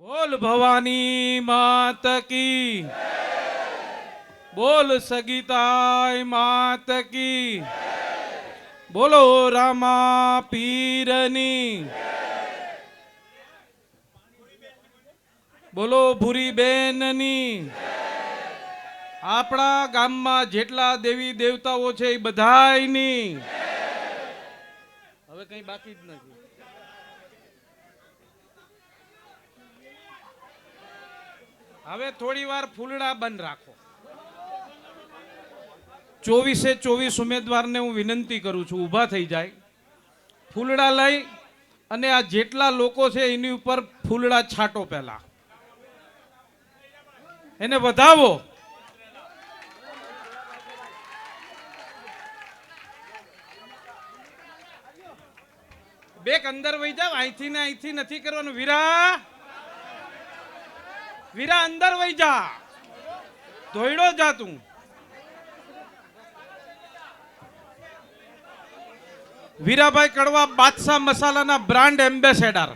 बोल भवानी मात की, बोल सगीताई मात की, बोलो रामा पीरनी, बोलो भूरी बेननी। આપણા ગામમાં જેટલા દેવી દેવતાઓ છે એ બધાયની હવે કઈ બાકી જ નથી. હવે થોડી વાર ફૂલડા બંધ રાખો. 24 ઉમેદવારને હું વિનંતી કરું છું ઊભા થઈ જાય, ફૂલડા લઈ અને આ જેટલા લોકો છે એની ઉપર ફૂલડા છાંટો, પહેલા એને વધાવો. બેક અંદર વહી જાવ, અહીંથી ને અહીંથી નથી કરવાનું. વીરા વીરા અંદર વહી જા, ધોઈડો જા તું. વીરાભાઈ કડવા બાદશાહ મસાલાના બ્રાન્ડ એમ્બેસેડર.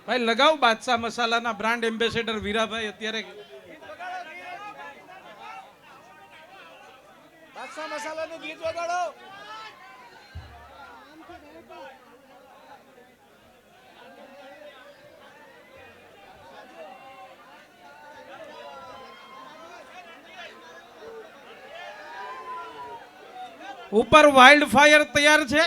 ભાઈ લગાવ બાદશાહ મસાલાના બ્રાન્ડ એમ્બેસેડર વીરાભાઈ. અત્યારે બાદશાહ મસાલાનું ગીત વગાડો. ઉપર વાઇલ્ડ ફાયર તૈયાર છે.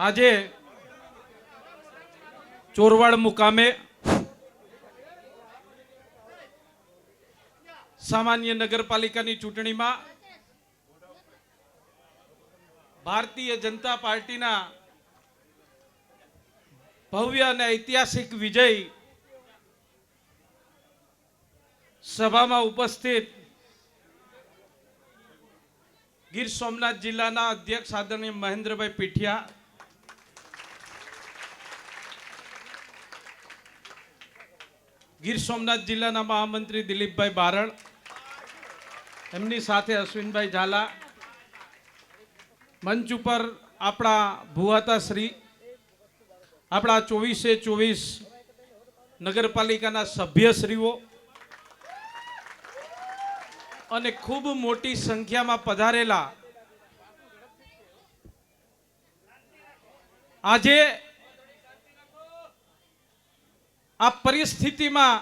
આજે ચોરવાડ મુકામે સામાન્ય નગરપાલિકાની ચૂંટણીમાં ભારતીય જનતા પાર્ટીના ભવ્ય અને ઐતિહાસિક વિજય સભામાં ઉપસ્થિત ગીર સોમનાથ જિલ્લાના અધ્યક્ષ આદરણીય મહેન્દ્રભાઈ પીઠિયા, ગીર સોમનાથ જિલ્લાના મહામંત્રી દિલીપભાઈ બારડ, એમની સાથે અશ્વિનભાઈ ઝાલા, મંચ ઉપર આપણા ભુવાતા શ્રી, આપણા 24 નગરપાલિકાના સભ્યશ્રીઓ અને ખૂબ મોટી સંખ્યામાં પધારેલા આજે આ પરિસ્થિતિમાં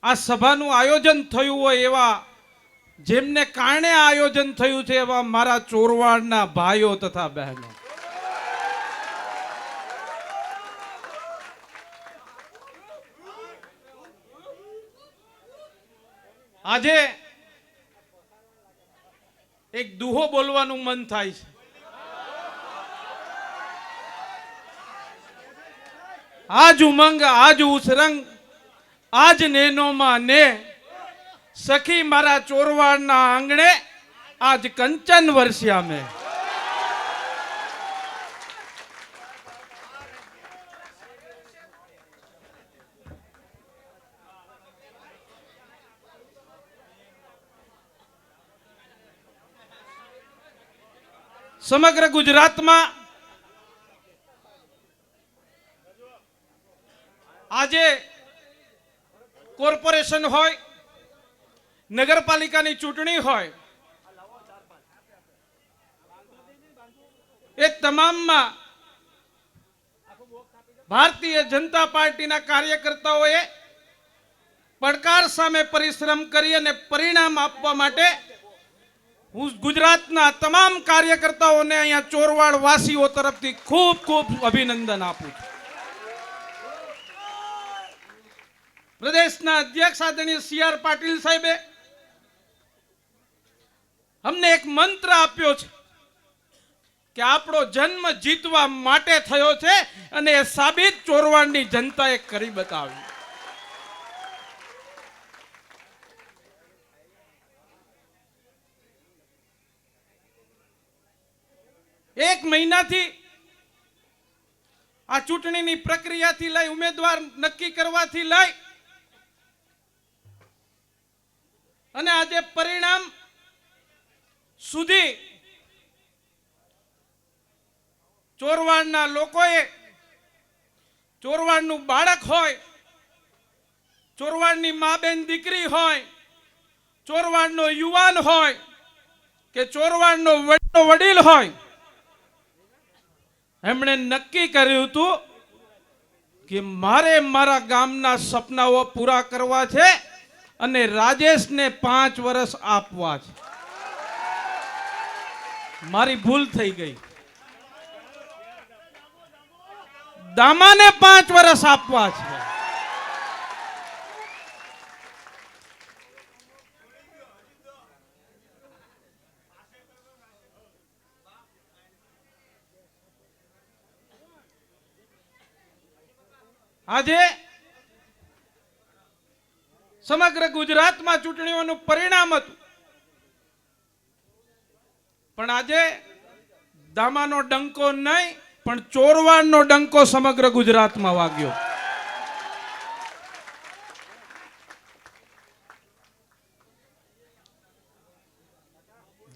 આ સભાનું આયોજન થયું હોય એવા, જેમને કારણે આયોજન થયું છે એવા મારા ચોરવાડના ભાઈઓ તથા બહેનો, આજે એક દુહો બોલવાનું મન થાય છે. આજ ઉમંગ આજ ઉસરંગ આજ નેનોમાં ને, સખી મારા ચોરવાડના આંગણે આજ કંચન વર્ષ્યા મેં. સમગ્ર ગુજરાતમાં આજે કોર્પોરેશન હોય, નગરપાલિકાની ચૂંટણી હોય, એ તમામમાં ભારતીય જનતા પાર્ટીના કાર્યકર્તાઓએ પડકાર સામે પરિશ્રમ કરી અને પરિણામ આપવા માટે હું ગુજરાતના તમામ કાર્યકર્તાઓને અહીંયા ચોરવાડ વાસીઓ તરફથી ખૂબ ખૂબ અભિનંદન આપું છું. પ્રદેશના અધ્યક્ષ આદરણીય સી.આર. પાટીલ સાહેબે અમને એક મંત્ર આપ્યો છે કે આપણો જન્મ જીતવા માટે થયો છે અને એ સાબિત ચોરવાડની જનતાએ કરી બતાવ્યું. એક મહિનાથી આ ચૂંટણીની પ્રક્રિયાથી લઈ ઉમેદવાર નક્કી કરવાથી લઈ અને આજે પરિણામ સુધી ચોરવાડના લોકોએ, ચોરવાડનું બાળક હોય, ચોરવાડની મા બેન દીકરી હોય, ચોરવાડનો યુવાન હોય કે ચોરવાડનો વડીલ હોય, એમણે નક્કી કર્યું હતું કે મારે મારા ગામના સપનાઓ પૂરા કરવા છે અને રાજેશને 5 વર્ષ આપવા છે. મારી ભૂલ થઈ ગઈ. દામાને 5 વર્ષ આપવા છે. આજે સમગ્ર ગુજરાતમાં ચૂંટણીઓનું પરિણામ હતું, પણ આજે દામાનો ડંકો નહીં પણ ચોરવાડનો ડંકો સમગ્ર ગુજરાતમાં વાગ્યો.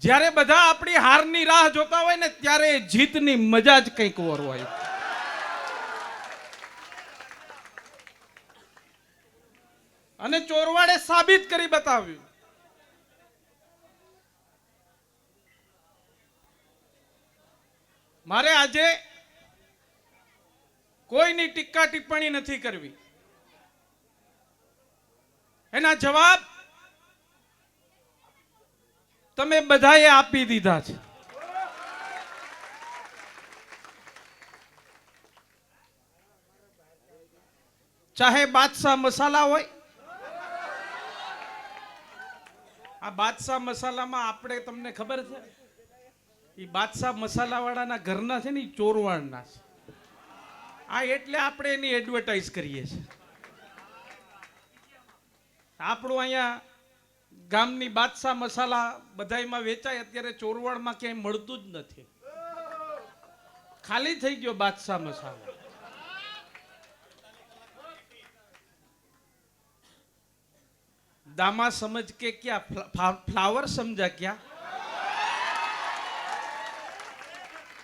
જ્યારે બધા આપણી હારની રાહ જોતા હોય ને ત્યારે જીતની મજા જ કંઈક ઓર હોય. અને ચોરવાડે સાબિત કરી બતાવ્યું. મારે આજે કોઈની ટીકા ટિપ્પણી નથી કરવી. એના જવાબ તમે બધાએ આપી દીધા છે. ચાહે બાદશાહ મસાલા હોય, આ બાદશાહ મસાલામાં આપણે, તમને ખબર છે, એ બાદશાહ મસાલા વાળાના ઘરના છે ને એ ચોરવાડના છે. આ એટલે આપણે એની એડવર્ટાઇઝ કરીએ છીએ. આપણું અહીંયા ગામની બાદશાહ મસાલા બધાયમાં વેચાય, અત્યારે ચોરવાડમાં ક્યાંય મળતું જ નથી. ખાલી થઈ ગયો બાદશાહ મસાલા. दामा समझ के क्या फ्लावर समझा क्या?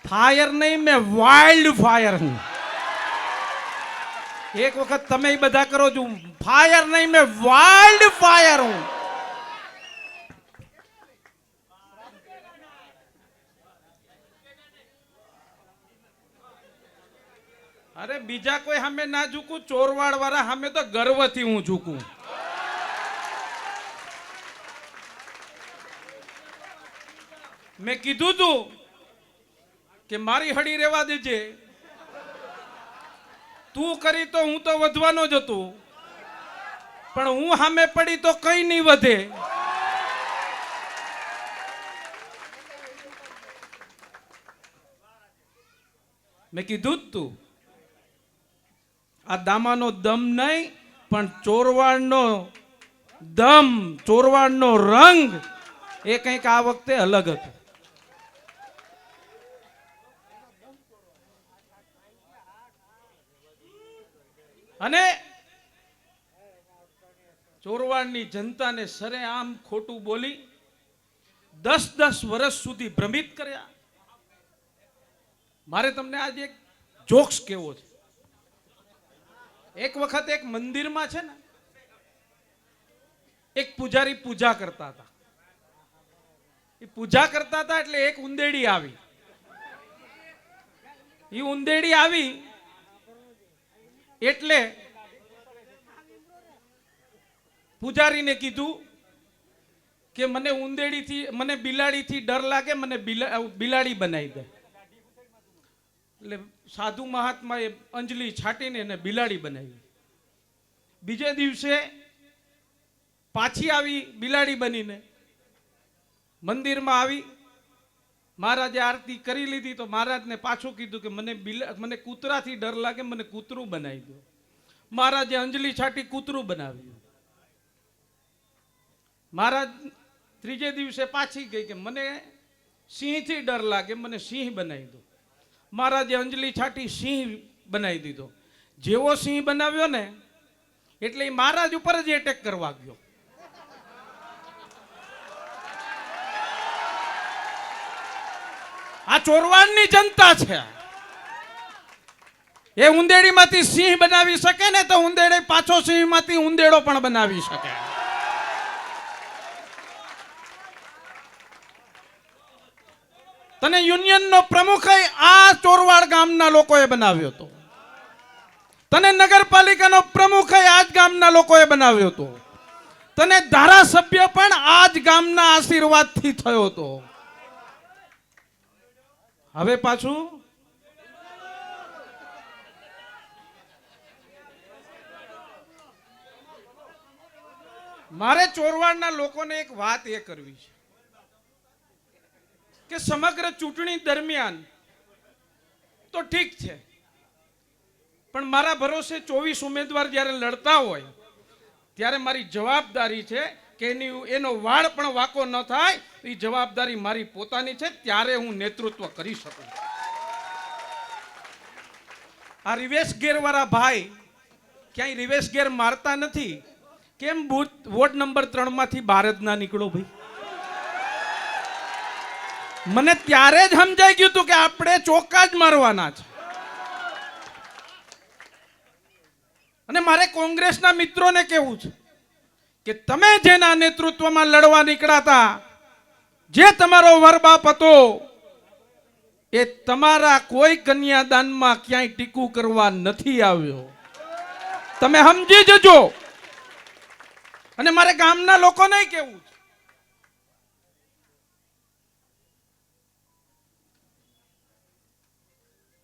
फायर नहीं, मैं वाइल्ड फायर हूं. एक वक्त तमे बधा करो जो फायर नहीं, मैं वाइल्ड फायर हूं. अरे बीजा कोई हमें ना झूकू, चोरवाड़ वाला हमें तो गर्वथी हूं झूकू. મેં કીધું તું કે મારી હળી રહેવા દેજે, તું કરી તો હું તો વધવાનો જ હતો, પણ હું સામે પડી તો કઈ નહીં વધે. મેં કીધું જ તું આ દામાનો દમ નહીં પણ ચોરવાડનો દમ, ચોરવાડનો રંગ એ કંઈક આ વખતે અલગ હતો. અને ચોરવાડની જનતાને સરેઆમ ખોટું બોલી 10-10 વર્ષ સુધી ભ્રમિત કર્યા. મારે તમને આજે એક જોક્સ કહેવો છે. એક વખત એક મંદિરમાં છે ને એક પૂજારી પૂજા કરતા હતા. એ પૂજા કરતા હતા એટલે એક ઉંદેડી આવી. એ ઉંદેડી આવી એટલે પૂજારીને કીધું કે મને ઉંદેડીથી મને બિલાડીથી ડર લાગે, મને બિલાડી બનાવી દે. એટલે સાધુ મહાત્માએ અંજલિ છાટીને એને બિલાડી બનાવી. બીજે દિવસે પાછી આવી બિલાડી બનીને મંદિરમાં આવી. મહારાજે આરતી કરી લીધી તો મહારાજને પાછું કીધું કે મને કૂતરાથી ડર લાગે, મને કૂતરું બનાવી દો. મહારાજે અંજલિ છાટી કૂતરું બનાવ્યું. મહારાજ ત્રીજે દિવસે પાછી ગઈ કે મને સિંહથી ડર લાગે, મને સિંહ બનાવી દો. મહારાજે અંજલિ છાટી સિંહ બનાવી દીધો. જેવો સિંહ બનાવ્યો ને એટલે એ મહારાજ ઉપર જ એટેક કરવા ગયો. આ ચોરવાડની જનતા છે. એ ઉંદેડીમાંથી સિંહ બનાવી શકે ને તો ઉંદેડે પાછો સિંહમાંથી ઉંદેડો પણ બનાવી શકે. તને યુનિયનનો પ્રમુખ આ ચોરવાડ ગામના લોકોએ બનાવ્યો હતો. તને નગરપાલિકાનો પ્રમુખ આ જ ગામના લોકોએ બનાવ્યો હતો. તને ધારાસભ્ય પણ આ જ ગામના આશીર્વાદથી થયો હતો. હવે પાછું મારે ચોરવાડના લોકોને એક વાત એ કરવી છે કે સમગ્ર ચૂંટણી દરમિયાન તો ઠીક છે, પણ મારા ભરોસે 24 ઉમેદવાર જ્યારે લડતા હોય ત્યારે મારી જવાબદારી છે કે એનો વાળ પણ વાંકો ન થાય. એ જવાબદારી મારી પોતાની છે, ત્યારે હું નેતૃત્વ કરી શકું. આ રિવેશ ગેર વાળા ભાઈ ક્યાંય રિવેશ ગેર મારતા નથી. કેમ વોર્ડ નંબર 3 માંથી બહાર જ ના નીકળો ભાઈ? મને ત્યારે જ સમજાઈ ગયું હતું કે આપણે ચોક્કા જ મારવાના છે. અને મારે કોંગ્રેસના મિત્રોને કહેવું છે કે તમે જેના નેતૃત્વમાં લડવા નીકળ્યા હતા, જે તમારો વર બાપ હતો, એ તમારા કોઈ કન્યાદાનમાં ક્યાંય ટીકું કરવા નથી આવ્યો. તમે સમજી જજો. અને મારે ગામના લોકોને કહેવું છે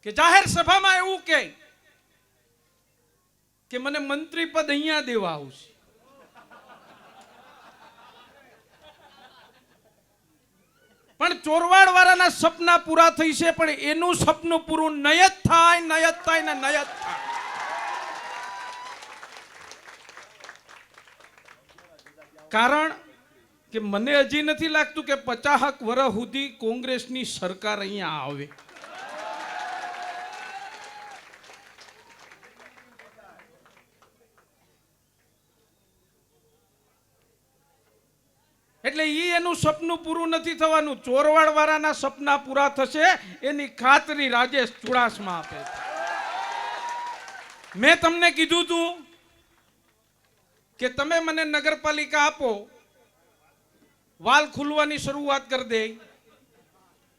કે જાહેર સભામાં એવું કે મને મંત્રી પદ અહીંયા દેવા આવશે. પણ ચોરવાડ વાળાના સપના પૂરા થઈ છે, પણ એનું સપનું પૂરું નય જ થાય, નય જ થાય ને નય જ થાય. કારણ કે મને હજી નથી લાગતું કે 50 વર્ષ સુધી કોંગ્રેસની સરકાર અહીંયા આવે. એટલે એનું સપનું પૂરું નથી થવાનું. ચોરવાડ વાળાના સપના પૂરા થશે એની ખાતરી રાજેશ ચુડાસમા આપે. મેં તમને કીધું હતું કે તમે મને નગરપાલિકા આપો, વાલ ખુલવાની શરૂઆત કરી દે.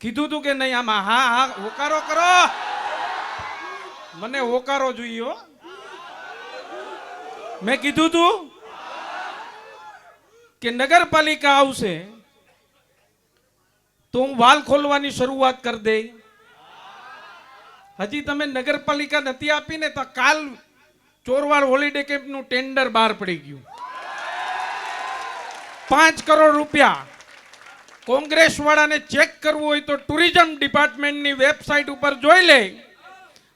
કીધું હતું કે નહીં? આમાં હા હા હોકારો કરો. મને હોકારો જોઈએ. મેં કીધું હતું કે નગરપાલિકા આવશે તો હું વાલ ખોલવાની શરૂઆત કરી દે. હજી તમે નગરપાલિકા નથી આપીને તો કાલ ચોરવાડ હોલિડે કેમ્પનું ટેન્ડર બહાર પડી ગયું. 5 કરોડ રૂપિયા. કોંગ્રેસ વાળાને ચેક કરવું હોય તો ટુરિઝમ ડિપાર્ટમેન્ટની વેબસાઇટ ઉપર જોઈ લે.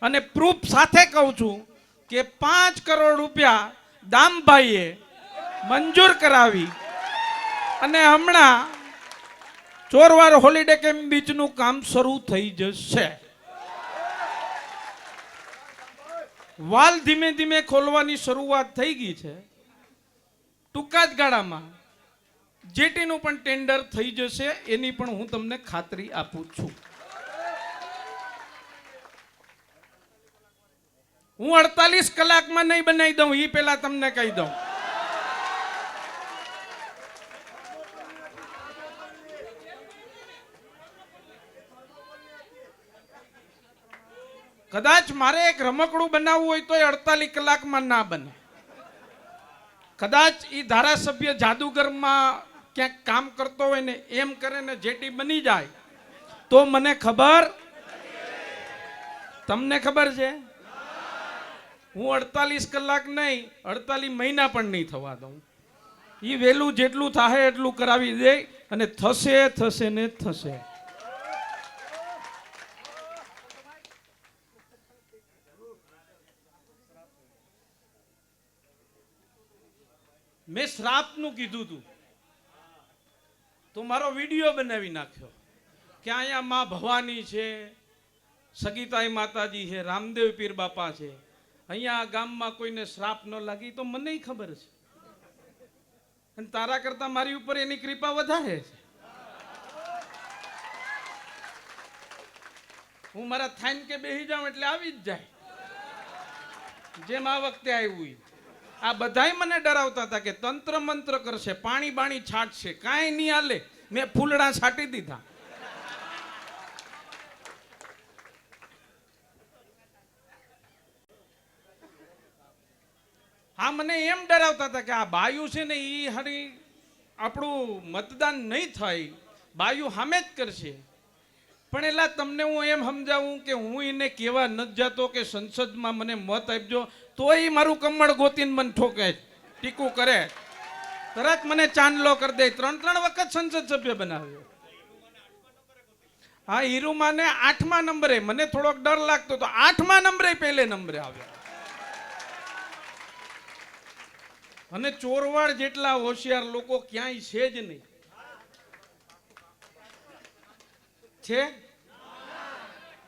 અને પ્રૂફ સાથે કહું છું કે 5 કરોડ રૂપિયા દામભાઈએ મંજૂર કરાવી અને હમણાં ચોરવાડ હોલિડે કેમ્પ બીચનું કામ શરૂ થઈ જશે. વાલ ધીમે ધીમે ખોલવાની શરૂઆત થઈ ગઈ છે. ટૂંકા જ ગાળામાં જેટીનું પણ ટેન્ડર થઈ જશે, એની પણ હું તમને ખાતરી આપું છું. હું 48 કલાકમાં નહીં બનાવી દઉં, એ પેલા તમને કહી દઉં. કદાચ મારે એક રમકડું બનાવવું હોય તો 48 કલાકમાં ના બને. કદાચ એ ધારાસભ્ય જાદુગરમાં ક્યાંક કામ કરતો હોય ને એમ કરે ને જેટી બની જાય તો મને ખબર, તમને ખબર છે, હું 48 કલાક નહીં 48 મહિના પણ નહીં થવા દઉં. એ વહેલું જેટલું થાય એટલું કરાવી દે અને થશે થશે ને થશે. મેં શ્રાપનું કીધું હતું તો મારો વિડીયો બનાવી નાખ્યો કે અહીંયા માં ભવાની છે, સગીતાઈ માતાજી છે, રામદેવ પીર બાપા છે, અહીંયા ગામમાં કોઈને શ્રાપ ન લાગી તો મને ખબર છે, અને તારા કરતા મારી ઉપર એની કૃપા વધારે છે. હું મારા થાઈન કે બેહી જાઉં એટલે આવી જ જાય, જેમ આ વખતે આવ્યું. આ બધાય મને ડરાવતા હતા કે તંત્ર મંત્ર કરશે, પાણી બાણી છાંટશે, કાંઈ નહીં હાલે. મેં ફૂલડા છાંટી દીધા. હા, મને એમ ડરાવતા હતા કે આ બાયુ છે ને એ હરી આપણું મતદાન નહીં થાય, બાયુ સામે જ કરશે. પણ એલા તમને હું એમ સમજાવું કે હું એને કહેવા નથી જતો કે સંસદમાં મને મત આપજો, તોય મારું કમળ ગોતીને મને ઠોકે, ટીકું કરે, તરત મને ચાંદલો કરી દે. 3 વખત સંસદ સભ્ય બનાવ્યો. હા, હીરુમાને 8મા નંબરે, મને થોડોક ડર લાગતો તો 8મા નંબરે પહેલે નંબરે આવ્યા. અને ચોરવાડ જેટલા હોશિયાર લોકો ક્યાંય છે જ નહીં. છે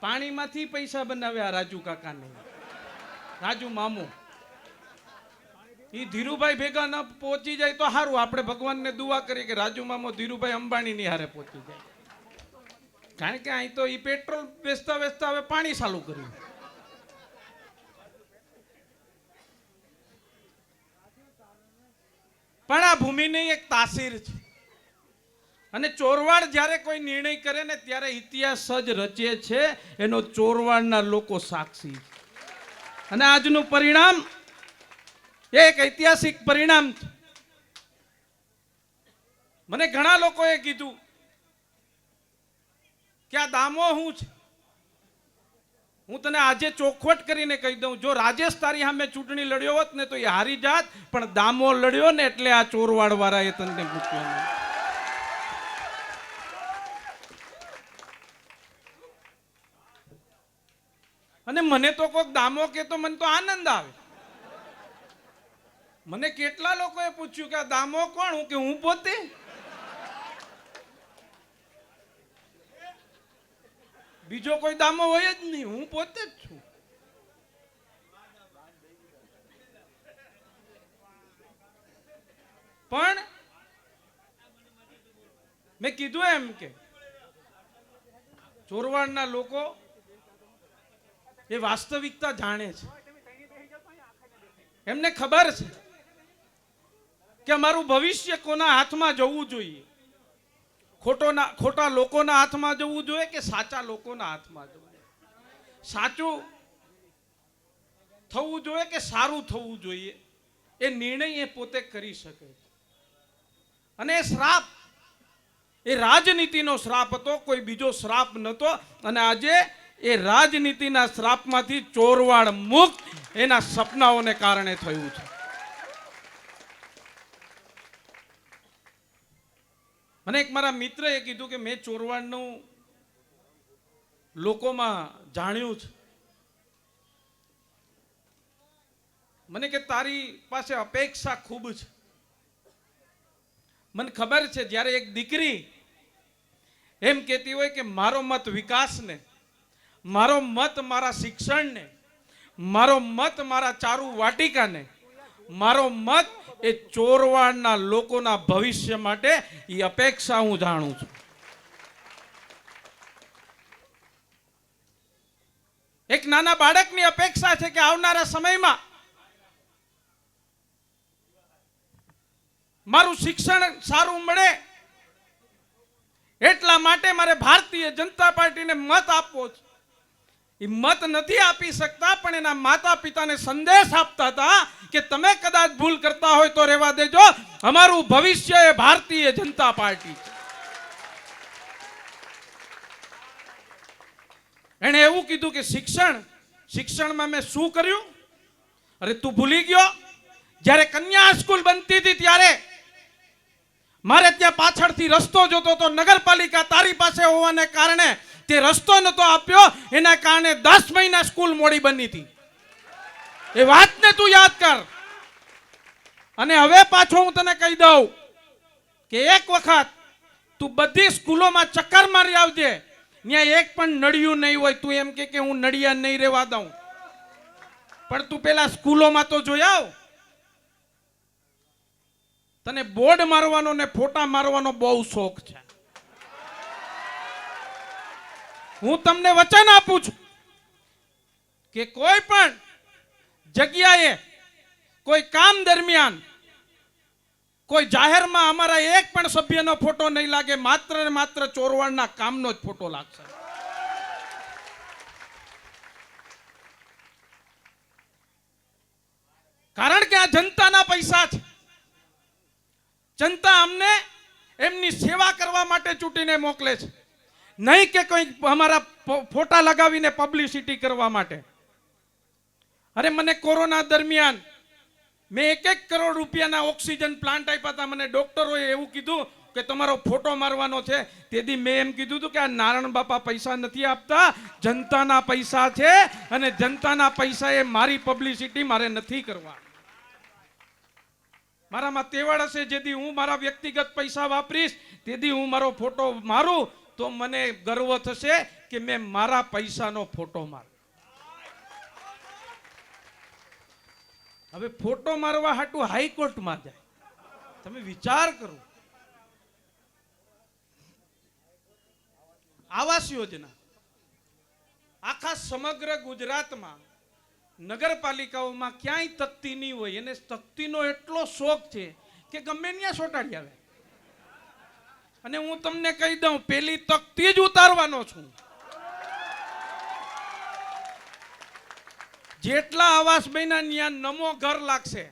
પાણીમાંથી પૈસા બનાવ્યા રાજુ કાકાને, રાજુ મામો. એ ધીરુભાઈ ભેગા ન પહોંચી જાય તો સારું, આપણે ભગવાનને દુઆ કરીએ કે રાજુ મામો ધીરુભાઈ અંબાણીની હારે પહોંચી જાય. કારણ કે અહીં તો એ પેટ્રોલ વેચતા વેચતા હવે પાણી ચાલુ કર્યું. પણ આ ભૂમિની એક તાસીર છે, અને ચોરવાડ જ્યારે કોઈ નિર્ણય કરે ને ત્યારે ઇતિહાસ જ રચે છે. એનો ચોરવાડના લોકો સાક્ષી છે. અને આજનું પરિણામ એક ઐતિહાસિક પરિણામ છે. મને ઘણા લોકોએ કીધું કે આ દામો શું છે. હું તને આજે ચોખવટ કરીને કહી દઉં, જો રાજેશ તારી સામે ચૂંટણી લડ્યો હોત ને તો એ હારી જાત, પણ દામો લડ્યો ને એટલે આ ચોરવાડ વાળા એ તને મૂક્યો નહીં. અને મને તો કોઈક દામો કે તો મને તો આનંદ આવે. મને કેટલા લોકોએ પૂછ્યું કે આ દામો કોણ? હું કે હું પોતે. બીજો કોઈ દામો હોય જ નહીં, હું પોતે જ છું. પણ મેં કીધું એમ કે ચોરવાડના લોકો એ વાસ્તવિકતા જાણે છે. એમને ખબર છે કે મારું ભવિષ્ય કોના હાથમાં જવું જોઈએ, ખોટા લોકોના હાથમાં જવું જોઈએ કે સાચા લોકોના હાથમાં જવું જોઈએ, સાચું થવું જોઈએ કે સારું થવું જોઈએ, એ નિર્ણય એ પોતે કરી શકે છે. અને એ શ્રાપ એ રાજનીતિનો શ્રાપ હતો, કોઈ બીજો શ્રાપ નહોતો. અને આજે એ રાજનીતિના શ્રાપમાંથી ચોરવાડ મુક્ત એના સપનાઓને કારણે થયું છે. મને એક મારા મિત્રએ કીધું કે મેં ચોરવાડનું લોકોમાં જાણ્યું છે. મને કે તારી પાસે અપેક્ષા ખૂબ છે. મને ખબર છે જ્યારે એક દીકરી એમ કહેતી હોય કે મારો મત વિકાસને, મારો મત મારા શિક્ષણને, મારો મત મારા ચારુ વાટિકાને, મારો મત એ ચોરવાડના લોકોના ભવિષ્ય માટે, એ અપેક્ષા હું જાણું છું. એક નાના બાળકની અપેક્ષા છે કે આવનારા સમયમાં મારું શિક્ષણ સારું મળે, એટલા માટે મારે ભારતીય જનતા પાર્ટીને મત આપવો છે. એ મત નથી આપી શકતા, પણ એના માતા પિતાને સંદેશ આપતા હતા કે તમે કદાચ ભૂલ કરતા હોય તો રહેવા દેજો, અમારું ભવિષ્ય એ ભારતીય જનતા પાર્ટી છે. એણે એવું કીધું કે શિક્ષણમાં મેં શું કર્યું? અરે તું ભૂલી ગયો? જ્યારે કન્યા સ્કૂલ બનતી હતી ત્યારે મારે ત્યાં પાછળથી રસ્તો જોતો તો, નગરપાલિકા તારી પાસે હોવાને કારણે તે રસ્તો નતો આપ્યો, એના કારણે 10 મહિના સ્કૂલ મોડી બની હતી. એ વાતને તું યાદ કર. અને હવે પાછો હું તને કહી દઉં કે એક વખત તું બધી સ્કૂલોમાં ચક્કર મારી આવજે, ત્યાં એક પણ નડિયું નહીં હોય. તું એમ કે હું નડિયા નહીં રહેવા દઉં, પણ તું પેલા સ્કૂલોમાં તો જોઈ આવ. તને બોર્ડ મારવાનો ને ફોટા મારવાનો બહુ શોખ છે. હું તમને વચન આપું છું કે કોઈ પણ જગ્યાએ કોઈ કામ દરમિયાન કોઈ જાહેરમાં અમારા એક પણ સભ્યનો ફોટો નહીં લાગે, માત્ર ને માત્ર ચોરવાડના કામનો જ ફોટો લાગશે. કારણ કે આ જનતાના પૈસા છે. જનતા અમને એમની સેવા કરવા માટે ચૂંટીને મોકલે છે, નહીં કે કોઈ અમારા ફોટા લગાવીને પબ્લિસિટી કરવા માટે. અરે મને કોરોના દરમિયાન મેં 1 કરોડ રૂપિયાના ઓક્સિજન પ્લાન્ટ આપ્યા હતા. મને ડોક્ટરોએ એવું કીધું કે તમારો ફોટો મારવાનો છે. તેથી મેં એમ કીધું હતું કે આ નારાયણ બાપા પૈસા નથી આપતા, જનતાના પૈસા છે, અને જનતાના પૈસા એ મારી પબ્લિસિટી મારે નથી કરવા. મારામાં તેવડ હશે, જેથી હું મારા વ્યક્તિગત પૈસા વાપરીશ, તેથી હું મારો ફોટો મારું તો મને ગર્વ થશે કે મેં મારા પૈસાનો ફોટો માર્યો. હવે ફોટો મારવા હાટું હાઈકોર્ટમાં જાય, તમે વિચાર કરો. આવાસ યોજના આખા સમગ્ર ગુજરાતમાં નગરપાલિકાઓમાં ક્યાંય તકતી નહીં હોય. એને તકતીનો એટલો શોખ છે કે ગમે ત્યાં ચોંટાડી આવે. અને હું તમને કહી દઉં, પેલી તકતી જ ઉતારવાનો છું. જેટલા આવાસ બન્યા ત્યાં નમો ઘર લાગશે,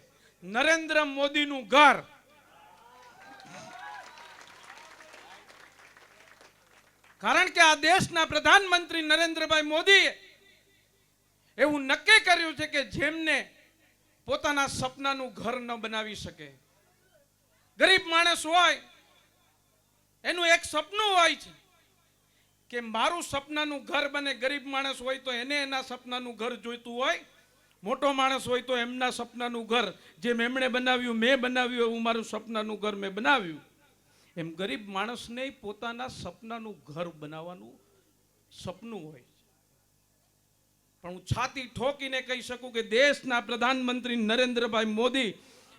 નરેન્દ્ર મોદીનું ઘર. કારણ કે આ દેશના પ્રધાનમંત્રી નરેન્દ્રભાઈ મોદીએ એવું નક્કી કર્યું છે કે જેમને પોતાના સપનાનું ઘર ન બનાવી શકે, ગરીબ માણસ હોય, એનું એક સપનું હોય છે કે મારું સપનાનું ઘર બને. ગરીબ માણસ હોય તો એને એના સપનાનું ઘર જોઈતું હોય, મોટો માણસ હોય તો એમના સપનાનું ઘર, જેમ એમણે બનાવ્યું મેં બનાવ્યું એવું મારું સપનાનું ઘર મેં બનાવ્યું, એમ ગરીબ માણસને પોતાના સપનાનું ઘર બનાવવાનું સપનું હોય. પણ હું છાતી ઠોકીને કહી શકું કે દેશના પ્રધાનમંત્રી નરેન્દ્રભાઈ મોદી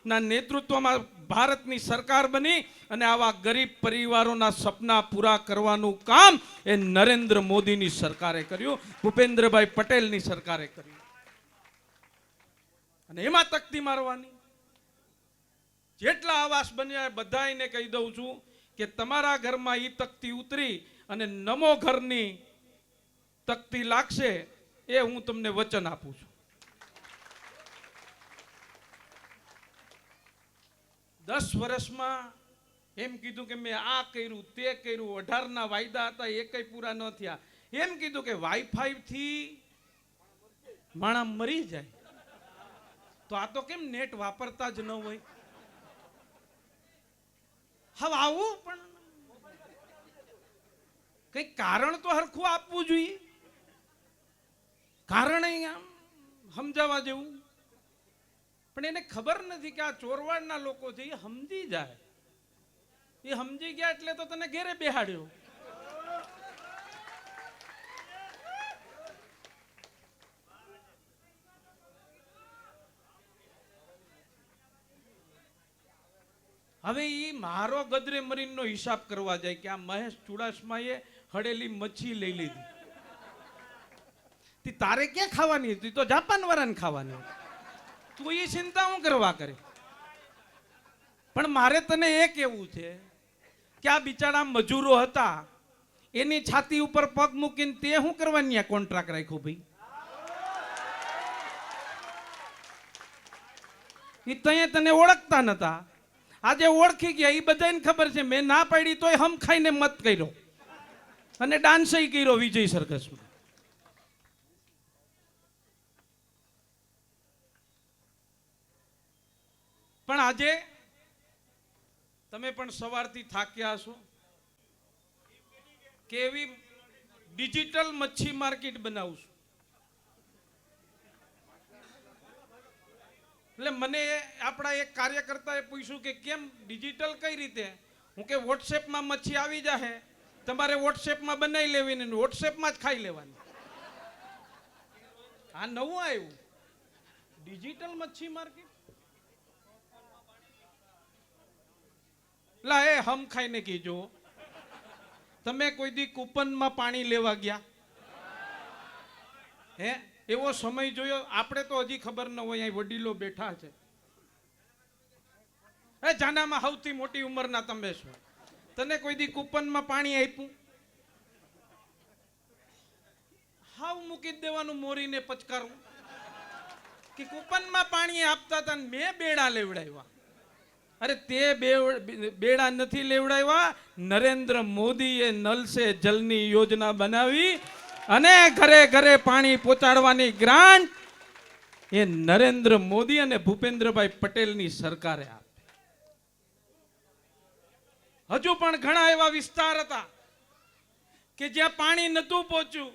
ના નેતૃત્વમાં ભારતની સરકાર બની અને આવા ગરીબ પરિવારોના સપના પૂરા કરવાનું કામ એ નરેન્દ્ર મોદીની સરકારે કર્યું, ભૂપેન્દ્રભાઈ પટેલની સરકારે કર્યું. અને એમાં તકતી મારવાની. જેટલા આવાસ બન્યા બધાને કહી દઉં છું કે તમારા ઘરમાં ઈ તકતી ઉતરી અને નમો ઘરની તકતી લાગશે, એ હું તમને વચન આપું છું. 10 વર્ષમાં એમ કીધું કે મેં આ કર્યું તે કર્યું, 18ના વાયદા હતા એ કઈ પૂરા ન થયા. એમ કીધું કે વાઈફાઈ થી માણસ મરી જાય, તો આ તો કેમ નેટ વાપરતા જ ન હોય. હવે આવું પણ કઈ કારણ તો હરખું આપવું જોઈએ. કારણ આમ સમજાવવા જેવું. પણ એને ખબર નથી કે આ ચોરવાડના લોકો છે, એ સમજી જાય. એ સમજી ગયા એટલે તો તને ઘેરે બેહાડ્યો. હવે એ મારો ગદરે મરીનનો હિસાબ કરવા જાય કે આ મહેશ ચુડાસમાએ હડેલી મચ્છી લઈ લીધી. તી તારે ક્યાં ખાવાની હતી? તો જાપાન વાળાને ખાવાની હતી. તું એ ચિંતા હું કરવા કરે? પણ મારે તને એ કહેવું છે કે આ બિચારા મજૂરો હતા, એની છાતી ઉપર પગ મૂકીને તે શું કરવાની આ કોન્ટ્રાક્ટ રાખ્યો ભાઈ? એ તયે તને ઓળખતા નતા, આજે ઓળખી ગયા. એ બધાને ખબર છે મેં ના પાડી તોય હમ ખાઈને મત કર્યો અને ડાન્સ કર્યો વિજય સર્કસમાં. પણ આજે તમે પણ સવારથી થાક્યા છો. કેવી ડિજિટલ મચ્છી માર્કેટ બનાવશું. એટલે મને આપણા એક કાર્યકર્તાએ પૂછ્યું કે કેમ ડિજિટલ કઈ રીતે? હું કે વોટ્સએપમાં મચ્છી આવી જાહે, તમારે વોટ્સએપમાં બનાવી લેવી ને વોટ્સએપમાં જ ખાઈ લેવાની. આ નવું આવ્યું ડિજિટલ મચ્છી માર્કેટ. લા એ હમ ખાઈને કીજો, તમે કોઈ દી કૂપનમાં પાણી લેવા ગયા હે? એવો સમય જોયો? આપણે તો હજી ખબર ન હોય, અહીં વડીલો બેઠા છે. એ જાનામાં સૌથી મોટી ઉંમરના તમે છો, તને કોઈ દી કૂપનમાં પાણી આપ્યું? હાવ મૂકી દેવાનું મોરીને પચકારું કે કૂપનમાં પાણી આપતા હતા મેં બેડા લેવડાવ્યા. અરે તે બેડા નથી લેવડાવ્યા, નરેન્દ્ર મોદીએ નલ સે જલની યોજના બનાવી અને ઘરે ઘરે પાણી પહોંચાડવાની ગ્રાન્ટ એ નરેન્દ્ર મોદી અને ભૂપેન્દ્રભાઈ પટેલની સરકારે આપી. હજુ પણ ઘણા એવા વિસ્તાર હતા કે જ્યાં પાણી નતું પહોંચ્યું,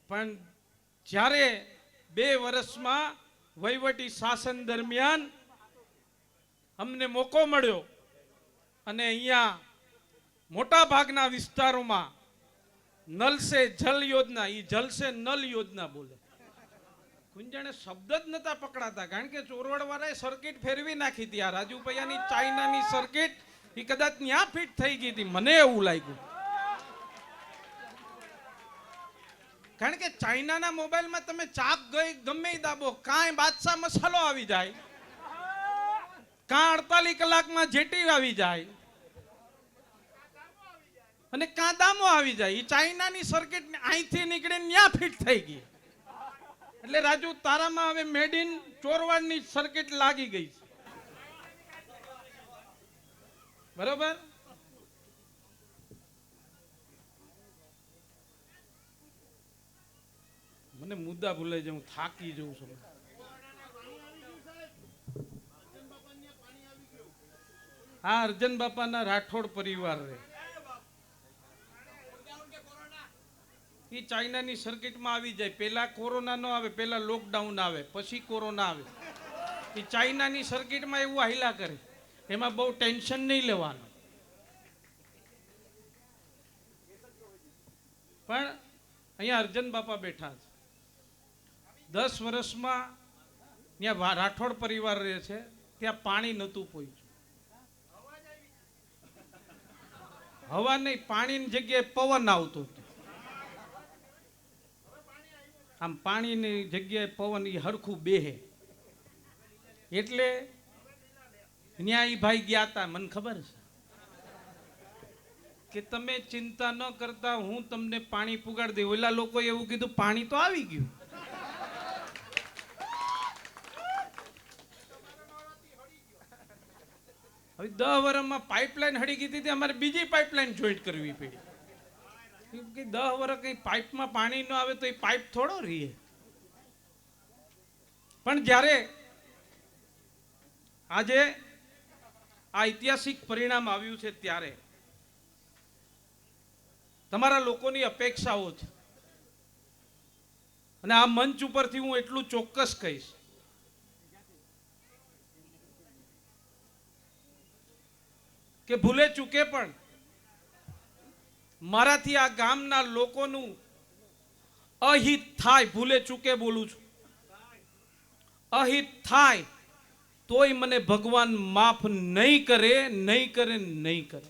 પણ જ્યારે 2 વર્ષમાં વહીવટી શાસન દરમિયાન અમને મોકો મળ્યો અને અહીંયા મોટા ભાગના વિસ્તારોમાં નલ સે જલ યોજના, ઈ જલ સે નલ યોજના બોલે. કુંજાણે શબ્દ જ નતા પકડાતા, કારણ કે ચોરવડવાળાએ સર્કિટ ફેરવી નાખી હતી. આ રાજુપૈયાની ચાઇનાની સર્કિટ એ કદાચ ત્યાં ફિટ થઈ ગઈ હતી, મને એવું લાગ્યું. કારણ કે ચાઇનાના મોબાઈલમાં તમે ચાપ ગઈ ગમે દાબો, કાંઈ બાદશાહ મસાલો આવી જાય, કાં 48 કલાકમાં જેટી આવી જાય અને કાં દામો આવી જાય. એ ચાઇનાની સર્કિટ અહીંથી નીકળીને ત્યાં ફિટ થઈ ગઈ. એટલે રાજુ તારામાં હવે મેડ ઇન ચોરવાડની સર્કિટ લાગી ગઈ છે. બરોબર? મને મુદ્દા ભૂલાઈ જાય, હું થાકી જઉં છું. આ અર્જન બાપાના રાઠોડ પરિવાર રે, એ ચાઇનાની સર્કિટમાં આવી જાય. પહેલા કોરોના ન આવે, પહેલા લોકડાઉન આવે, પછી કોરોના આવે. એ ચાઇનાની સર્કિટમાં એવું હાઈલા કરે, એમાં બહુ ટેન્શન નહીં લેવાનું. પણ અહીંયા અર્જન બાપા બેઠા છે. 10 વર્ષમાં ત્યાં રાઠોડ પરિવાર રહે છે, ત્યાં પાણી નહોતું પહોંચ્યું. હવા નહીં, પાણીની જગ્યાએ પવન આવતો હતો. આમ પાણીની જગ્યાએ પવન એ હરખું બેહે. એટલે ત્યાં એ ભાઈ ગયા હતા, મને ખબર છે કે તમે ચિંતા ન કરતા, હું તમને પાણી પુગાડી દઉં. ઓલા લોકોએ એવું કીધું પાણી તો આવી ગયું. હવે 10 વર્ષમાં પાઇપલાઇન હળી ગઈ હતી, અમારે બીજી પાઇપલાઇન જોઈન્ટ કરવી પડી. 10 વર્ષ કઈ પાઇપમાં પાણી ન આવે તો એ પાઇપ થોડો રહીએ. પણ જ્યારે આજે આ ઐતિહાસિક પરિણામ આવ્યું છે, ત્યારે તમારા લોકોની અપેક્ષાઓ છે. અને આ મંચ ઉપરથી હું એટલું ચોક્કસ કહીશ કે ભૂલે ચૂકે પણ મારાથી આ ગામના લોકોનું અહિત થાય, ભૂલે ચૂકે બોલું છું, અહિત થાય તોય મને ભગવાન માફ નહીં કરે, નહીં કરે, નહીં કરે.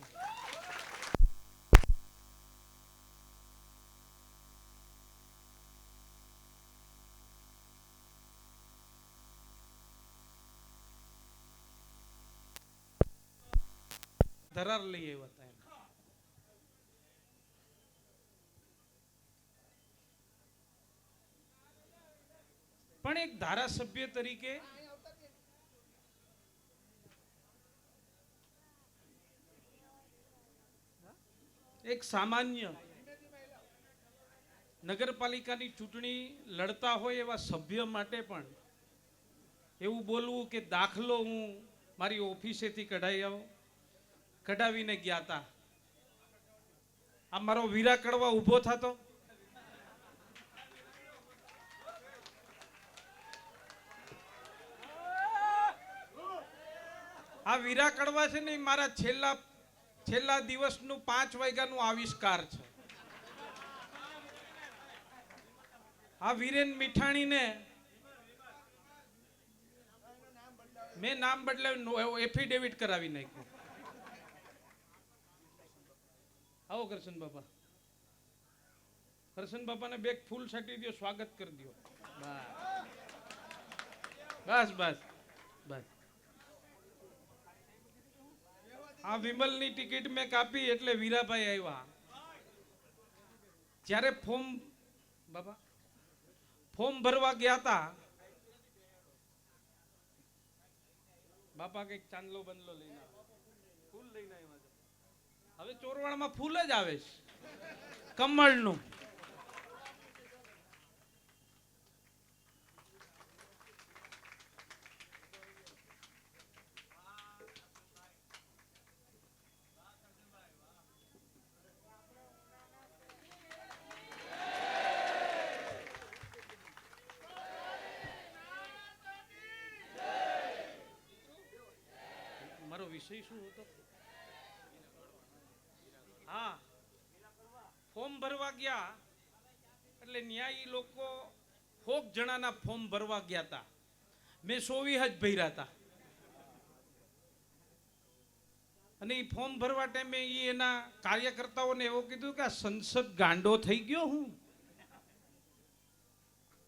ધરાર લઈ આવ્યા હતા એમ. પણ એક ધારાસભ્ય તરીકે એક સામાન્ય નગરપાલિકાની ચૂંટણી લડતા હોય એવા સભ્ય માટે પણ એવું બોલવું કે દાખલો હું મારી ઓફિસેથી કઢાવીને ગયા હતા, આ મારો વીરા કડવા ઊભો થતો. આ વીરા કડવા છે ને મારા છેલ્લા દિવસનું 5 વાગ્યાનું આવિષ્કાર છે. આ વીરેન મીઠાણીને મેં નામ બદલાવ્યું, એફિડેવિટ કરાવી નાખ્યું. આવો કરશન બાપા, કરશન બાપાને બે ફૂલ છાંટી દો, સ્વાગત કરી દો. બસ બસ બસ. આ વિમલની ટિકિટ મેં કાપી એટલે વીરાભાઈ આવ્યા. જ્યારે ફોર્મ ભરવા ગયા હતા, બાપા કઈક ચાંદલો બંદલો લઈને ફૂલ લઈને આવ્યા. હવે ચોરવાડમાં ફૂલ જ આવે છે કમળનું. મારો વિષય શું હતો? હા, ફોર્મ ભરવા ગયા એટલે ન્યાયી લોકો 100 જણાના ફોર્મ ભરવા ગયા હતા. મેં 24 જ ભર્યા હતા. અને એ ફોર્મ ભરવા ટાઈમે એના કાર્યકર્તાઓને એવું કીધું કે આ સંસદ ગાંડો થઈ ગયો. હું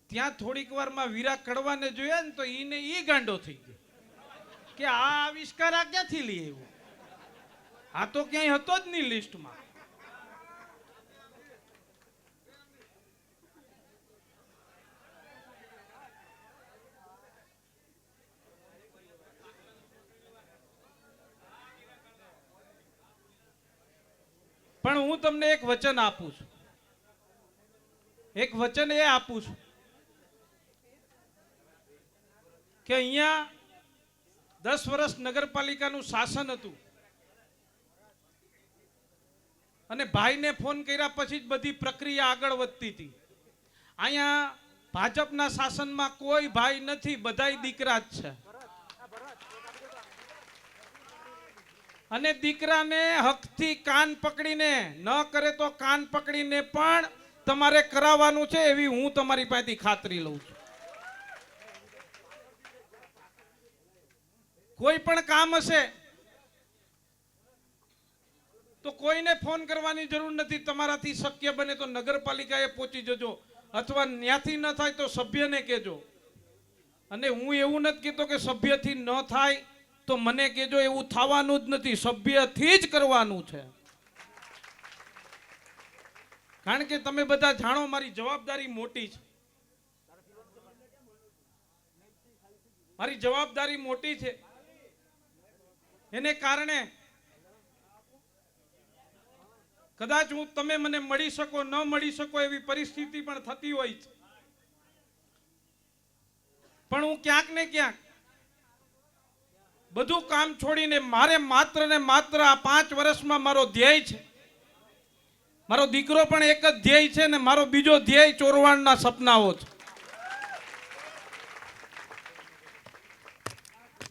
ત્યાં થોડીક વારમાં વીરા કડવાને જોયા ને તો ઈ ગાંડો થઈ ગયો કે આ આવિષ્કાર આ ક્યાંથી લઈ આવ્યો, આ તો ક્યાંય હતો જ નહીં લિસ્ટમાં. પણ હું તમને એક વચન આપું છું, એક વચન એ આપું છું કે અહીંયા 10 વર્ષ નગરપાલિકાનું શાસન હતું અને ભાઈને ફોન કર્યા પછી જ બધી પ્રક્રિયા આગળ વધતી હતી. અહીંયા ભાજપના શાસનમાં કોઈ ભાઈ નથી, બધાય દીકરા જ છે. અને દીકરાને હકથી કાન પકડીને, ન કરે તો કાન પકડીને પણ તમારે કરાવવાનું છે, એવી હું તમારી પાસેથી ખાતરી લઉં છું. કોઈ પણ કામ હશે તો કોઈને ફોન કરવાની જરૂર નથી. તમારાથી શક્ય બને તો નગરપાલિકાએ પહોંચી જજો, અથવા ત્યાંથી ન થાય તો સભ્યને કહેજો. અને હું એવું નથી કહેતો કે સભ્યથી ન થાય તો મને કહેજો, એવું થવાનું જ નથી. સભ્યથી જ કરવાનું છે. કારણ કે તમે બધા જાણો મારી જવાબદારી મોટી છે. મારી જવાબદારી મોટી છે. એને કારણે કદાચ તમે મને મળી શકો, ન મળી શકો એવી પરિસ્થિતિ પણ થતી હોય છે. પણ હું ક્યાંક ને ક્યાંક બધું કામ છોડીને મારે માત્ર ને માત્ર આ 5 વર્ષમાં મારો ધ્યેય છે. મારો દીકરો પણ એક જ ધ્યેય છે ને મારો બીજો ધ્યેય ચોરવાડના સપનાઓ છે.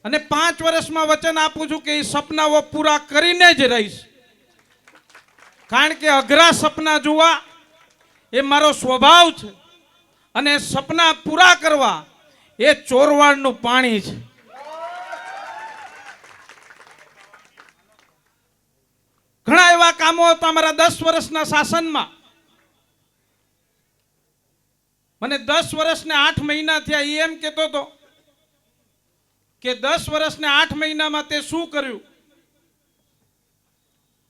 અને 5 વર્ષમાં વચન આપું છું કે એ સપનાઓ પૂરા કરીને જ રહીશ. કારણ કે અઘરા સપના જોવા એ મારો સ્વભાવ છે અને સપના પૂરા કરવા એ ચોરવાડનું પાણી છે. ઘણા એવા કામો હતા મારા 10 વર્ષના શાસનમાં. મને 10 વર્ષ ને 8 મહિના થયા. એ એમ કહેતો હતો કે 10 વર્ષ ને 8 મહિનામાં તે શું કર્યું.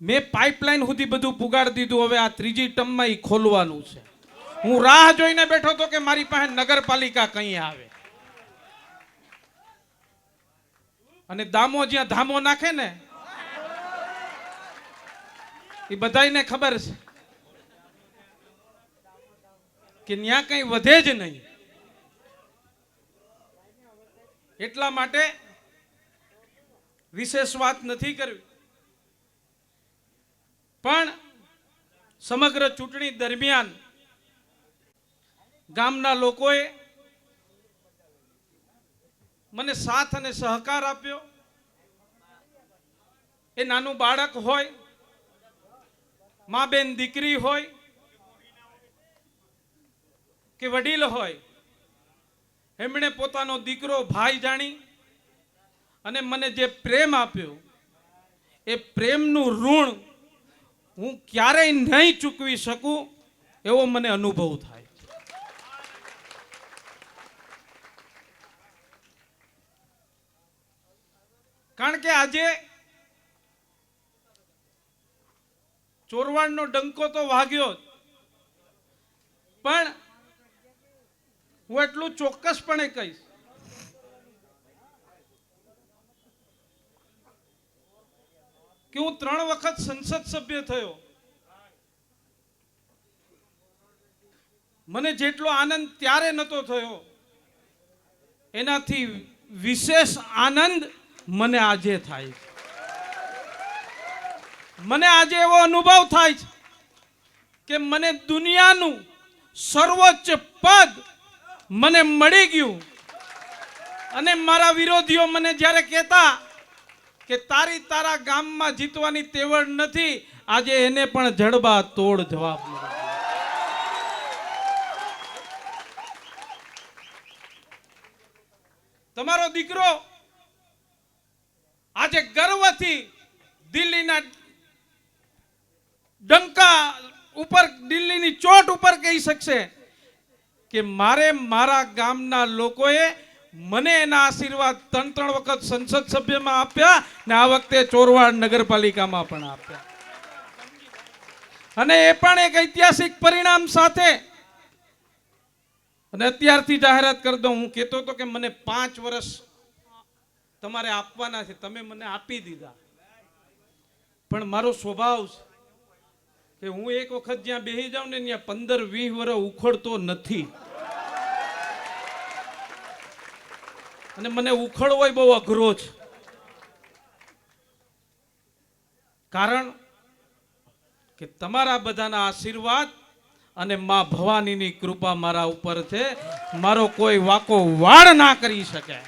મેં પાઇપલાઇન સુધી બધું પુગાડી દીધું. હવે આ ત્રીજી ટર્મમાં ઈ ખોલવાનું છે. હું રાહ જોઈને બેઠો તો કે મારી પાસે નગરપાલિકા કઈ આવે. અને દામો જ્યાં ધામો નાખે ને એ બધાયને ખબર છે કે ત્યાં કઈ વધે જ નહીં. એટલા માટે વિશેષ વાત નથી કરવી, પણ સમગ્ર ચૂંટણી દરમિયાન ગામના લોકોએ મને સાથ અને સહકાર આપ્યો. એ નાનું બાળક હોય, મા બેન દીકરી હોય કે વડીલ હોય, એમણે પોતાનો દીકરો ભાઈ જાણી અને મને જે પ્રેમ આપ્યો એ પ્રેમનું ઋણ હું ક્યારેય નહીં ચૂકવી શકું એવો મને અનુભવ થાય. કારણ કે આજે ચોરવાડનો ડંકો તો વાગ્યો, પણ હું એટલું ચોક્કસપણે કહીશ કે હું 3 વખત સંસદ સભ્ય થયો. મને જેટલો આનંદ ત્યારે નતો થયો એનાથી વિશેષ આનંદ મને આજે થાય છે. મને આજે એવો અનુભવ થાય છે કે મને દુનિયાનું સર્વોચ્ચ પદ મને મળી ગયું. અને મારા વિરોધીઓ મને જ્યારે કહેતા કે તારા ગામમાં જીતવાની તેવડ નથી, આજે એને પણ જડબા તોડ જવાબ મળ્યો. તમારો દીકરો આજે ગર્વથી દિલ્હીના ડંકા ઉપર, દિલ્હીની ચોટ ઉપર કહી શકશે કે મારા ગામના લોકોએ મને એના આશીર્વાદ 3 વખત સંસદ સભ્યમાં આપ્યા ને આ વખતે ચોરવાડ નગરપાલિકામાં પણ આપ્યા. અને એ પણ એક ઐતિહાસિક પરિણામ સાથે. અને અત્યારથી જાહેરાત કરી દઉં, હું કહેતો હતો કે મને 5 વર્ષ તમારે આપવાના છે, તમે મને આપી દીધા. પણ મારો સ્વભાવ છે કે હું એક વખત જ્યાં બેસી જાઉં ને ત્યાં 15-20 વર્ષ ઉખડતો નથી. અને મને ઉખડવો બહુ અઘરો છે. કારણ કે તમારા બધાના આશીર્વાદ અને માં ભવાનીની કૃપા મારા ઉપર છે. મારો કોઈ વાકો વાળ ના કરી શકે.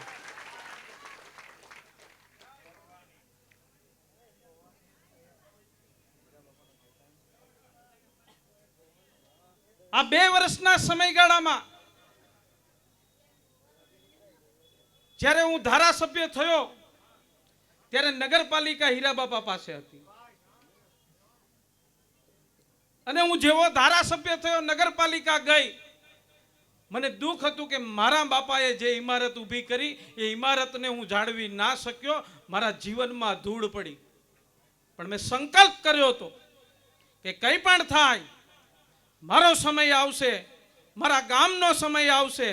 આ 2 વર્ષના સમયગાળામાં જ્યારે હું ધારાસભ્ય થયો ત્યારે નગરપાલિકા હીરાબાપા પાસે હતી. અને હું જેવો ધારાસભ્ય થયો, નગરપાલિકા ગઈ, મને દુઃખ હતું કે મારા બાપાએ જે ઇમારત ઊભી કરી એ ઇમારતને હું જાળવી ના શક્યો. મારા જીવનમાં ધૂળ પડી. પણ મેં સંકલ્પ કર્યો હતો કે કંઈ પણ થાય, મારો સમય આવશે, મારા ગામનો સમય આવશે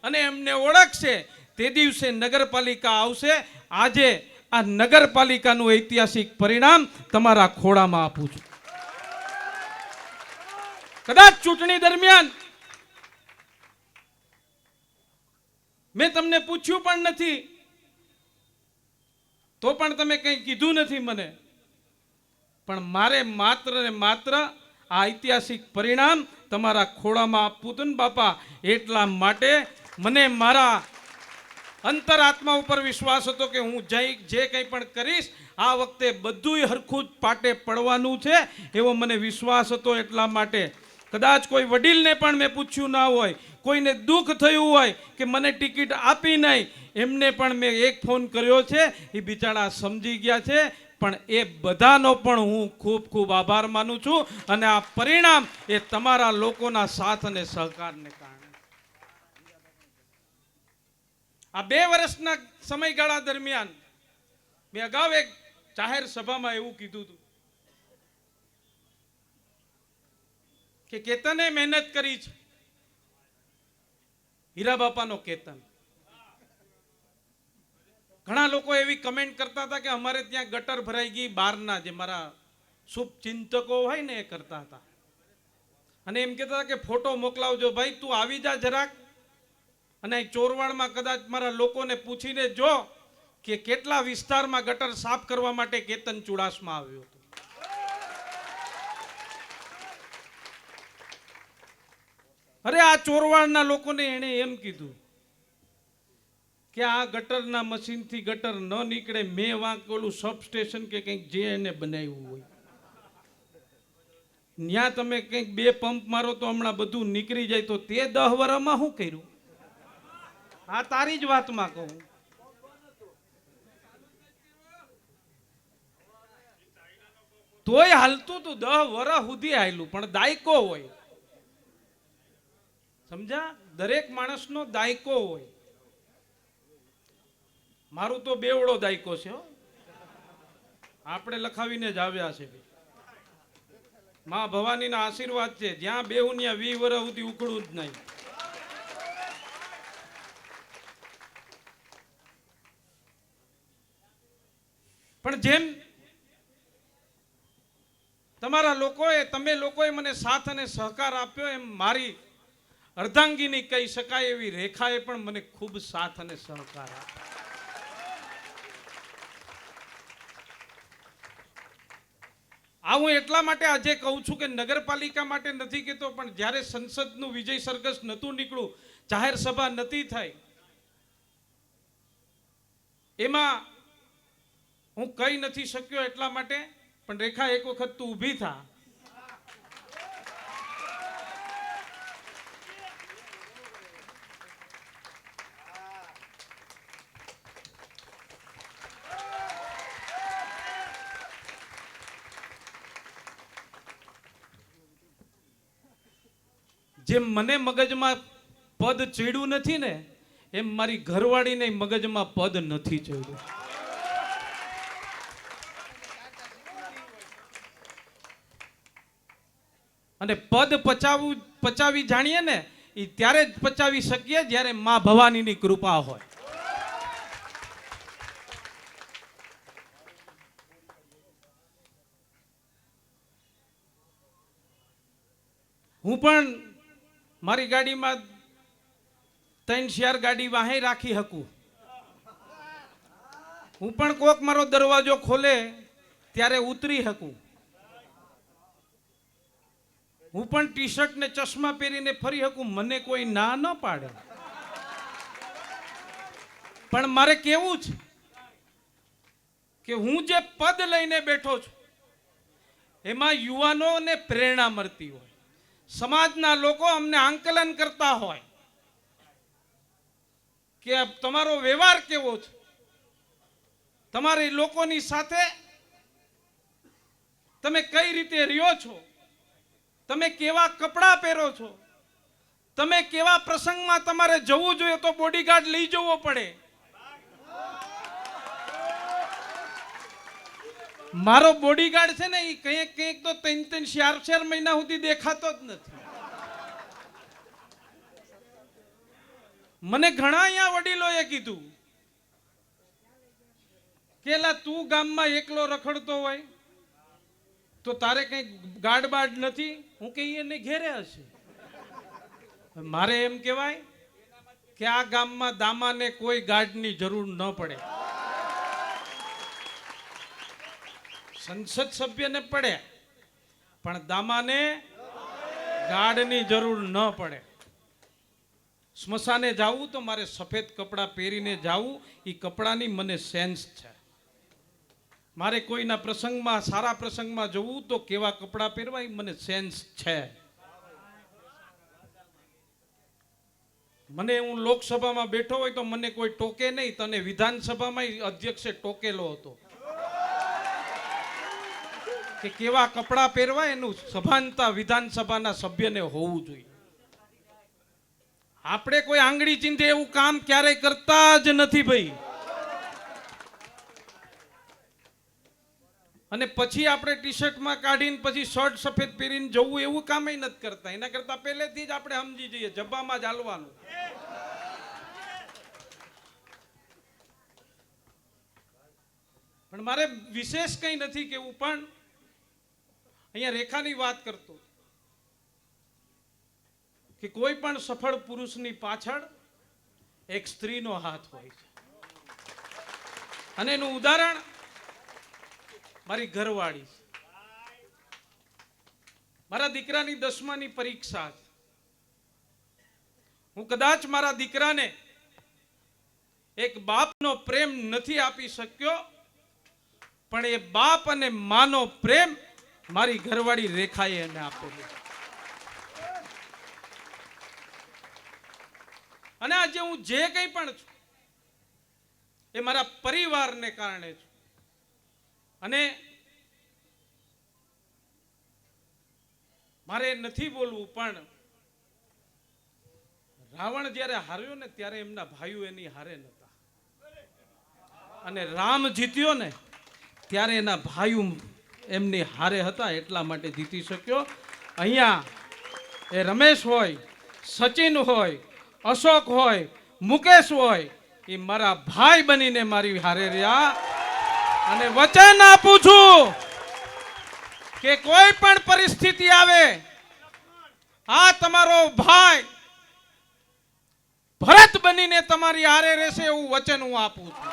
અને એમને ઓળખશે તે દિવસે નગરપાલિકા આવશે. આજે આ નગરપાલિકાનું ઐતિહાસિક પરિણામ તમારા ખોળામાં આપું છું. કદાચ ચૂંટણી દરમિયાન મેં તમને પૂછ્યું પણ નથી, તો પણ તમે કંઈ કીધું નથી મને. પણ મારે માત્ર ને માત્ર આ ઐતિહાસિક પરિણામ તમારા ખોળામાં આપવું હતું ને બાપા. એટલા માટે મને મારા અંતરાત્મા ઉપર વિશ્વાસ હતો કે હું જે કંઈ પણ કરીશ આ વખતે બધુંય હરખું જ પાટે પડવાનું છે એવો મને વિશ્વાસ હતો. એટલા માટે કદાચ કોઈ વડીલને પણ મેં પૂછ્યું ના હોય, કોઈને દુઃખ થયું હોય કે મને ટિકિટ આપી નહીં, એમને પણ મેં એક ફોન કર્યો છે. એ બિચારા સમજી ગયા છે. પણ એ બધાનો પણ હું ખૂબ ખૂબ આભાર માનું છું. અને આ પરિણામ એ તમારા લોકોના સાથ અને સહકારને કારણે. આ 2 વર્ષના સમયગાળા દરમિયાન મેં અગાઉ એક જાહેર સભામાં એવું કીધું હતું કે કેતને મહેનત કરી છે, હીરા બાપાનો કેતન. ઘણા લોકો એવી કમેન્ટ કરતા હતા કે અમારે ત્યાં ગટર ભરાઈ ગઈ, બહારના જે મારા શુભ ચિંતકો હોય ને એ કરતા હતા, અને એમ કહેતા હતા કે ફોટો મોકલાવજો ભાઈ, તું આવી જા જરાક, અને ચોરવાડમાં કદાચ મારા લોકોને પૂછીને જો કે કેટલા વિસ્તારમાં ગટર સાફ કરવા માટે કેતન ચુડાસમા આવ્યો હતો. અરે આ ચોરવાડના લોકોને એણે એમ કીધું કે આ ગટરના મશીનથી ગટર ન નીકળે, મેં વાંક ઓલું સબસ્ટેશન કે કંઈક જે એને બનાવ્યું હોય ત્યાં તમે કંઈક 2 પંપ મારો તો હમણાં બધું નીકળી જાય, તો તે 10 વર્ષમાં શું કર્યું? આ તારી જ વાતમાં કહું. તોય હાલતું તું 10 વર્ષ સુધી હાલ્યું, પણ દાયકો હોય, સમજા? દરેક માણસનો દાયકો હોય. મારું તો બેવડો દાયકો છે હો, આપણે લખાવીને જ આવ્યા છે. માં ભવાનીના આશીર્વાદ છે, જ્યાં બેહું ત્યાં 20 વર્ષ સુધી ઉખડું જ નહીં. પણ જેમ તમારા લોકોએ, તમે લોકોએ મને સાથ અને સહકાર આપ્યો, એમ મારી અર્ધાંગીની કહી શકાય એવી રેખાએ પણ મને ખૂબ સાથ અને સહકાર આપ્યો. આ હું એટલા માટે આજે કહું છું કે નગરપાલિકા માટે નથી કહેતો, પણ જ્યારે સંસદનું વિજય સરઘસ નહોતું નીકળ્યું, જાહેર સભા નથી થઈ, એમાં હું કઈ નથી શક્યો એટલા માટે. પણ રેખા, એક વખત તું ઊભી થા. જેમ મને મગજમાં પદ ચડ્યું નથી ને, એમ મારી ઘરવાળીને મગજમાં પદ નથી ચડ્યું. અને પદ પચાવી જાણીએ ને એ ત્યારે જ પચાવી શકીએ જ્યારે માં ભવાનીની કૃપા હોય. હું પણ મારી ગાડીમાં 3-4 ગાડી વાહે રાખી શકું. હું પણ કોક મારો દરવાજો ખોલે ત્યારે ઉતરી શકું. હું પણ ટી શર્ટ ને ચશ્મા પહેરીને ફરી શકું, મને કોઈ ના ન પાડે. પણ મારે કેવું છે કે હું જે પદ લઈને બેઠો છું એમાં યુવાનોને પ્રેરણા મળતી હોય, સમાજના લોકો અમને આંકલન કરતા હોય કે તમારો વ્યવહાર કેવો છે, તમારી લોકોની સાથે તમે કઈ રીતે રહ્યો છો, તમે કેવા કપડાં પહેરો છો, તમે કેવા પ્રસંગમાં તમારે જવું જોઈએ તો બોડીગાર્ડ લઈ જવો પડે. મારો બોડીગાર્ડ છે ને એ કંઈક તો 3-4 મહિના સુધી દેખાતો જ નથી. મને ઘણા અહીંયા વડીલોએ કીધું કે એલા તું ગામમાં એકલો રખડતો હોય તો તારે કઈ ગાર્ડ બાર્ડ નથી? હું કે એને ઘેરે હશે. મારે એમ કહેવાય કે આ ગામમાં દામાને કોઈ ગાર્ડની જરૂર ન પડે, સંસદ સભ્યને પડે પણ દામાને ગાર્ડની જરૂર ન પડે. સ્મશાને જાવું તો મારે સફેદ કપડાં પહેરીને જાવું, એ કપડાની મને સેન્સ છે. મારે કોઈના પ્રસંગમાં, સારા પ્રસંગમાં જવું તો કેવા કપડાં પહેરવા એ મને સેન્સ છે. મને હું લોકસભામાં બેઠો હોય તો મને કોઈ ટોકે નહીં, તને વિધાનસભામાં અધ્યક્ષે ટોકેલો હતો કે કેવા કપડાં પહેરવા એનું સભાનતા વિધાનસભાના સભ્યને હોવું જોઈએ. આપણે કોઈ આંગળી ચીંધે એવું કામ ક્યારેય કરતા જ નથી ભાઈ. અને પછી આપણે ટી શર્ટમાં કાઢીને પછી શર્ટ સફેદ પહેરીને જવું એવું કામ નથી કરતા. એના કરતા પહેલેથી જ આપણે સમજી જઈએ જબ્બામાં જ હાલવાનું. પણ મારે વિશેષ કંઈ નથી કેવું, પણ અહીંયા રેખાની વાત કરતો કે કોઈ પણ સફળ પુરુષની પાછળ એક સ્ત્રીનો હાથ હોય છે. અને એનું ઉદાહરણ મારી ઘરવાળી છે. મારા દીકરાની 10માની પરીક્ષા છે. હું કદાચ મારા દીકરાને એક બાપનો પ્રેમ નથી આપી શક્યો, પણ એ બાપ અને માનો પ્રેમ મારી ઘરવાળી રેખાએ એને આપેલો. અને આજે હું જે કંઈ પણ છું એ મારા પરિવારને કારણે છું. અને મારે નથી બોલવું, પણ રાવણ જ્યારે હાર્યો ને ત્યારે એમના ભાઈઓ એની હારે નહોતા, અને રામ જીત્યો ને ત્યારે એના ભાઈઓ એમની હારે હતા, એટલા માટે જીતી શક્યો. અહીંયા એ રમેશ હોય, સચિન હોય, અશોક હોય, મુકેશ હોય, એ મારા ભાઈ બનીને મારી હારે રહ્યા. અને વચન આપું છું કે કોઈ પણ પરિસ્થિતિ આવે, આ તમારો ભાઈ ભરત બનીને તમારી હારે રહેશે, એવું વચન હું આપું છું.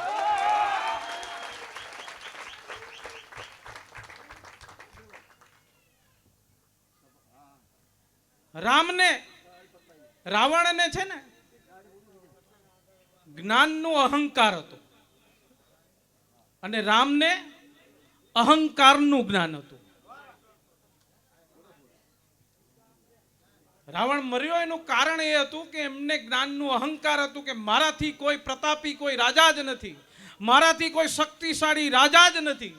રાવણને છે ને જ્ઞાનનો અહંકાર હતો, અને રામને અહંકારનું જ્ઞાન હતું. રાવણ મર્યો એનું કારણ એ હતું કે એમને જ્ઞાનનું અહંકાર હતું કે મારાથી કોઈ પ્રતાપી કોઈ રાજા જ નથી, મારાથી કોઈ શક્તિશાળી રાજા જ નથી.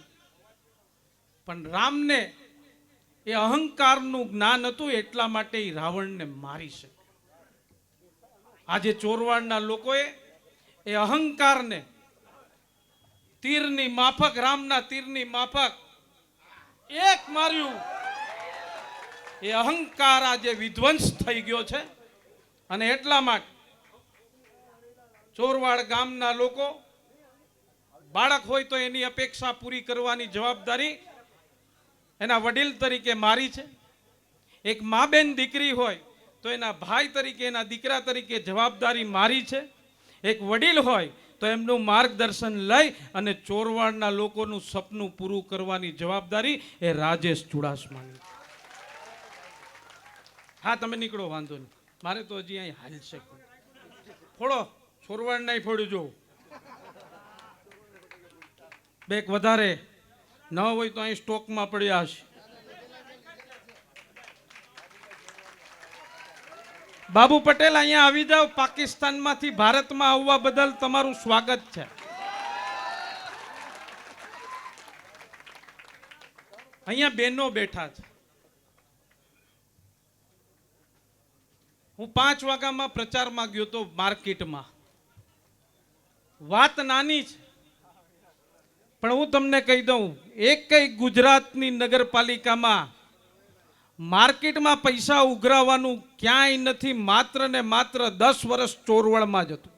પણ રામને એ અહંકારનું જ્ઞાન હતું, એટલા માટે એ રાવણને મારી શકે. આજે ચોરવાડના લોકોએ એ અહંકારને તીરની માફક, રામના તીરની માફક એક માર્યું. એ અહંકાર આજે વિધ્વંસ થઈ ગયો છે. અને એટલા માટે ચોરવાડ ગામના લોકો, બાળક હોય તો એની અપેક્ષા પૂરી કરવાની જવાબદારી એના વડીલ તરીકે મારી છે. એક મા બેન દીકરી હોય તો એના ભાઈ તરીકે, એના દીકરા તરીકે જવાબદારી મારી છે. એક વડીલ હોય તો એમનું માર્ગદર્શન લઈ અને ચોરવાડના લોકોનું સપનું પૂરું કરવાની જવાબદારી એ રાજેશ ચુડાસમાની. હા, તમે નીકળો, વાંધો નહીં, મારે તો હજી અહીં હાલ છે. ફોડો, ચોરવાડ નહીં ફોડ્યું જો બેક વધારે ન હોય તો અહીં સ્ટોકમાં પડ્યા હશે. બાબુ પટેલ, અહીંયા આવી જાઓ. પાકિસ્તાનમાંથી ભારતમાં આવવા બદલ તમારું સ્વાગત છે. અહીંયા બહેનો બેઠા છે. હું 5 વાગ્યામાં પ્રચારમાં ગયો તો માર્કેટમાં. વાત નાની છે, પણ હું તમને કહી દઉં, એક કઈ ગુજરાતની નગરપાલિકામાં માર્કેટમાં પૈસા ઉઘરાવવાનું ક્યાંય નથી. માત્ર ને માત્ર 10 વર્ષ ચોરવાડમાં જ હતું.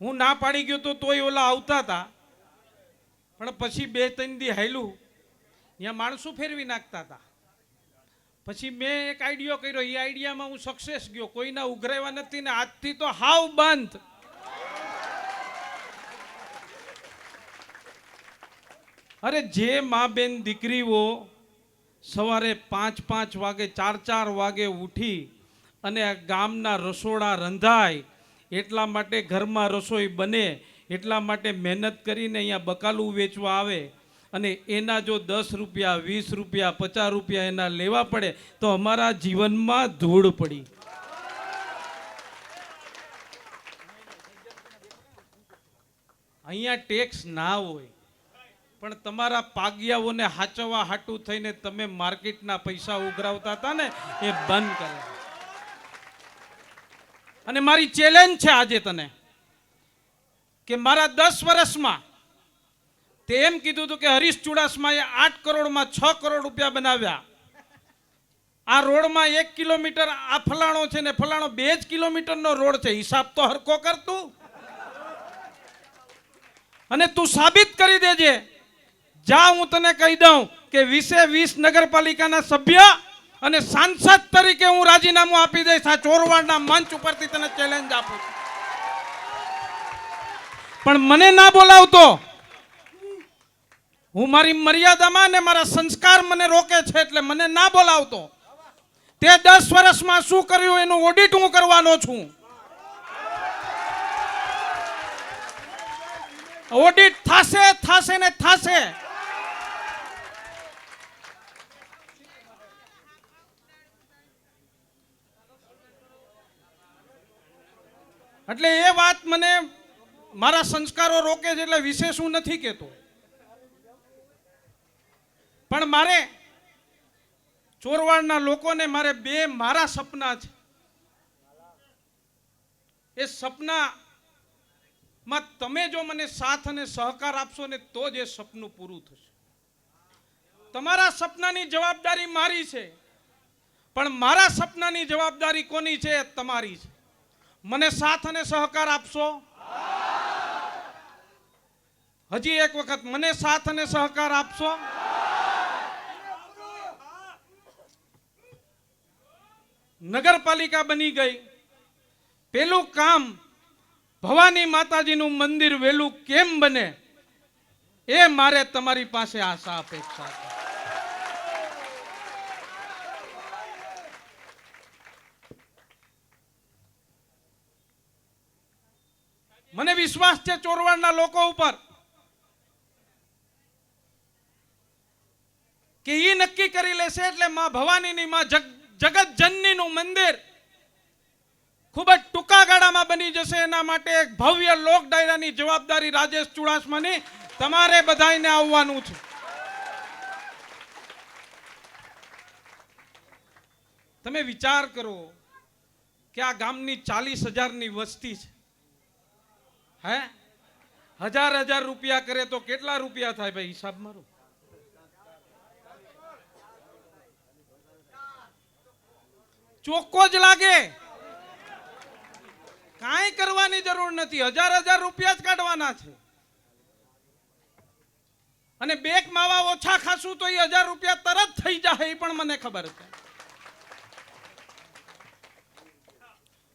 હું ના પાડી ગયો તો તોય ઓલા આવતા હતા, પણ પછી 2-3 દી હાલ્યું, અહીંયા માણસો ફેરવી નાખતા હતા. પછી મેં એક આઈડિયો કર્યો. એ આઈડિયામાં હું સક્સેસ ગયો. કોઈના ઉઘરાવ્યા નથી ને આજથી તો હાવ બંધ. અરે જે મા બેન દીકરીઓ સવારે 5-5 વાગે, 4-4 વાગે ઉઠી અને આ ગામના રસોડા રંધાય, એટલા માટે ઘરમાં રસોઈ બને, એટલા માટે મહેનત કરીને અહીંયા બકાલું વેચવા આવે, અને એના જો 10 રૂપિયા, 20 રૂપિયા, 50 રૂપિયા એના લેવા પડે તો અમારા જીવનમાં ધૂળ પડી. અહીંયા ટેક્સ ના હોય, પણ તમારા પાગિયાઓને હાચવવા હાટું થઈને તમે માર્કેટના પૈસા ઉઘરાવતા હતા ને, એ બંધ કરો. અને મારી ચેલેન્જ છે આજે તને કે મારા 10 વર્ષમાં તે એમ કીધું હતું કે હરીશ ચુડાસમાએ 8 કરોડમાં 6 કરોડ રૂપિયા બનાવ્યા. આ રોડમાં 1 કિલોમીટર આ ફલાણો છે ને ફલાણો 2 જ કિલોમીટરનો રોડ છે. હિસાબ તો હરખો કર તું. અને તું સાબિત કરી દેજે. જા, હું તને કહી દઉં કે 20 નગરપાલિકાના સભ્ય અને સાંસદ તરીકે હું રાજીનામું આપી દઈશ. આ ચોરવાડના મંચ ઉપરથી તને ચેલેન્જ આપું છું. પણ મને ના બોલાવતો. હું મારી મર્યાદામાં ને મારા સંસ્કાર મને રોકે છે એટલે મને ના બોલાવતો. તે 10 વર્ષમાં શું કર્યું એનું ઓડિટ હું કરવાનો છું. ઓડિટ થશે ને થશે. એટલે એ વાત મને મારા સંસ્કારો રોકે છે એટલે વિશેષ હું નથી કહેતો. પણ મારે ચોરવાડના લોકોને મારે મારા સપના છે. એ સપનામાં તમે જો મને સાથ અને સહકાર આપશો ને તો જ એ સપનું પૂરું થશે. તમારા સપનાની જવાબદારી મારી છે, પણ મારા સપનાની જવાબદારી કોની છે? તમારી છે. મને સાથ અને સહકાર આપશો? હજી એક વખત મને સાથ અને સહકાર આપશો? નગરપાલિકા બની ગઈ. પેલું કામ ભવાની માતાજીનું મંદિર વેલું કેમ બને એ મારે તમારી પાસે આશા અપેક્ષા છે. મને વિશ્વાસ છે ચોરવાડના લોકો ઉપર કે એ નક્કી કરી લેશે એટલે માં ભવાનીની માં જગત જનનીનું મંદિર ખૂબ જ ટૂંકા ગાળામાં બની જશે. એના માટે એક ભવ્ય લોક ડાયરાની જવાબદારી રાજેશ ચુડાસમાની તમારે બધાને આવવાનું છે. તમે વિચાર કરો કે આ ગામની 40,000ની વસ્તી છે. હે 1000 રૂપિયા કરે તો કેટલા રૂપિયા થાય ભાઈ? હિસાબ મારો. ચોખ્ખો જ લાગે. કાંઈ કરવાની જરૂર નથી. 1000 રૂપિયા જ કાઢવાના છે. અને બેક માવા ઓછા ખાશું તો એ 1000 રૂપિયા તરત થઈ જાય એ પણ મને ખબર છે.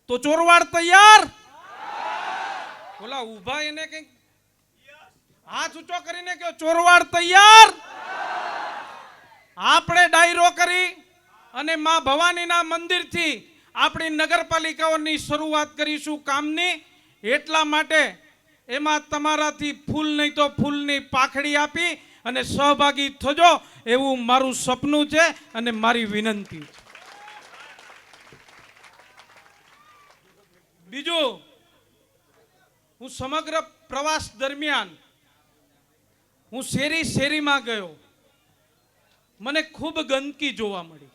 તો ચોરવાડ તૈયાર? ઓલા ઉભા એને કઈ હાથ ઊંચો કરીને કે ચોરવાડ તૈયાર? આપણે ડાયરો કરી અને માં ભવાનીના મંદિરથી આપણી નગરપાલિકાઓની શરૂઆત કરીશું કામની. એટલા માટે એમાં તમારાથી ફૂલ નહીં તો ફૂલની પાખડી આપી અને સહભાગી થજો એવું મારું સપનું છે અને મારી વિનંતી છે. બીજું, હું સમગ્ર પ્રવાસ દરમિયાન હું શેરીમાં ગયો. મને ખૂબ ગંદકી જોવા મળી.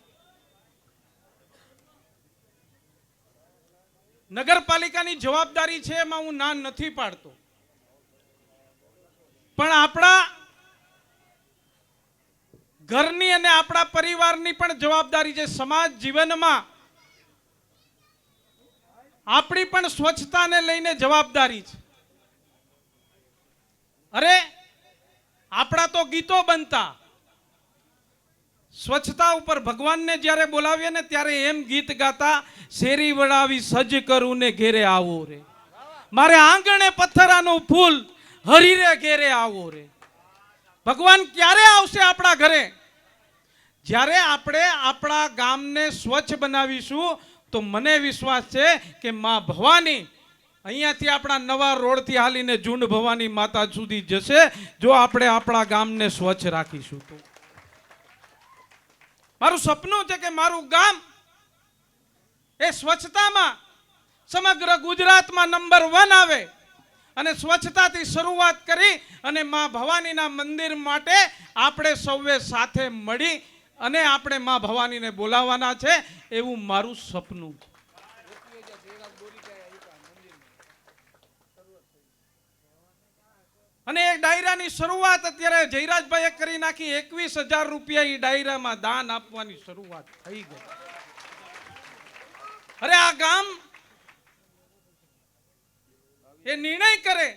નગરપાલિકાની જવાબદારી છે એમાં હું ના નથી પાડતો, પણ આપણા ઘરની અને આપણા પરિવારની પણ જવાબદારી છે. સમાજ જીવનમાં આપણી પણ સ્વચ્છતાને લઈને જવાબદારી છે. અરે આપણા તો ગીતો બનતા. સ્વચ્છતા ઉપર ભગવાનને જ્યારે બોલાવીએ ને ત્યારે એમ ગીત ગાતા, શેરી વડાવી સજ કરું ને ઘેરે આવો રે, મારે આંગણે પથ્થરાનું ફૂલ હરીરે ઘેરે આવો રે. ભગવાન ક્યારે આવશે આપણા ઘરે? જ્યારે આપણે આપણા ગામને સ્વચ્છ બનાવીશું તો મને વિશ્વાસ છે કે માં ભવાની અહીંયાથી આપણા નવા રોડથી હાલીને ઝુંડ ભવાની માતા સુધી જશે જો આપણે આપણા ગામને સ્વચ્છ રાખીશું તો. મારું સપનું છે કે મારું ગામ એ સ્વચ્છતામાં સમગ્ર ગુજરાતમાં નંબર 1 આવે અને સ્વચ્છતાથી શરૂઆત કરી અને માં ભવાનીના મંદિર માટે આપણે સૌએ સાથે મળી અને આપણે માં ભવાનીને બોલાવવાના છે એવું મારું સપનું. અને એ ડાયરાની શરૂઆત અત્યારે જયરાજભાઈએ કરી નાખી. 21,000 રૂપિયા એ ડાયરામાં દાન આપવાની શરૂઆત થઈ ગઈ. અરે આ ગામ એ નિર્ણય કરે,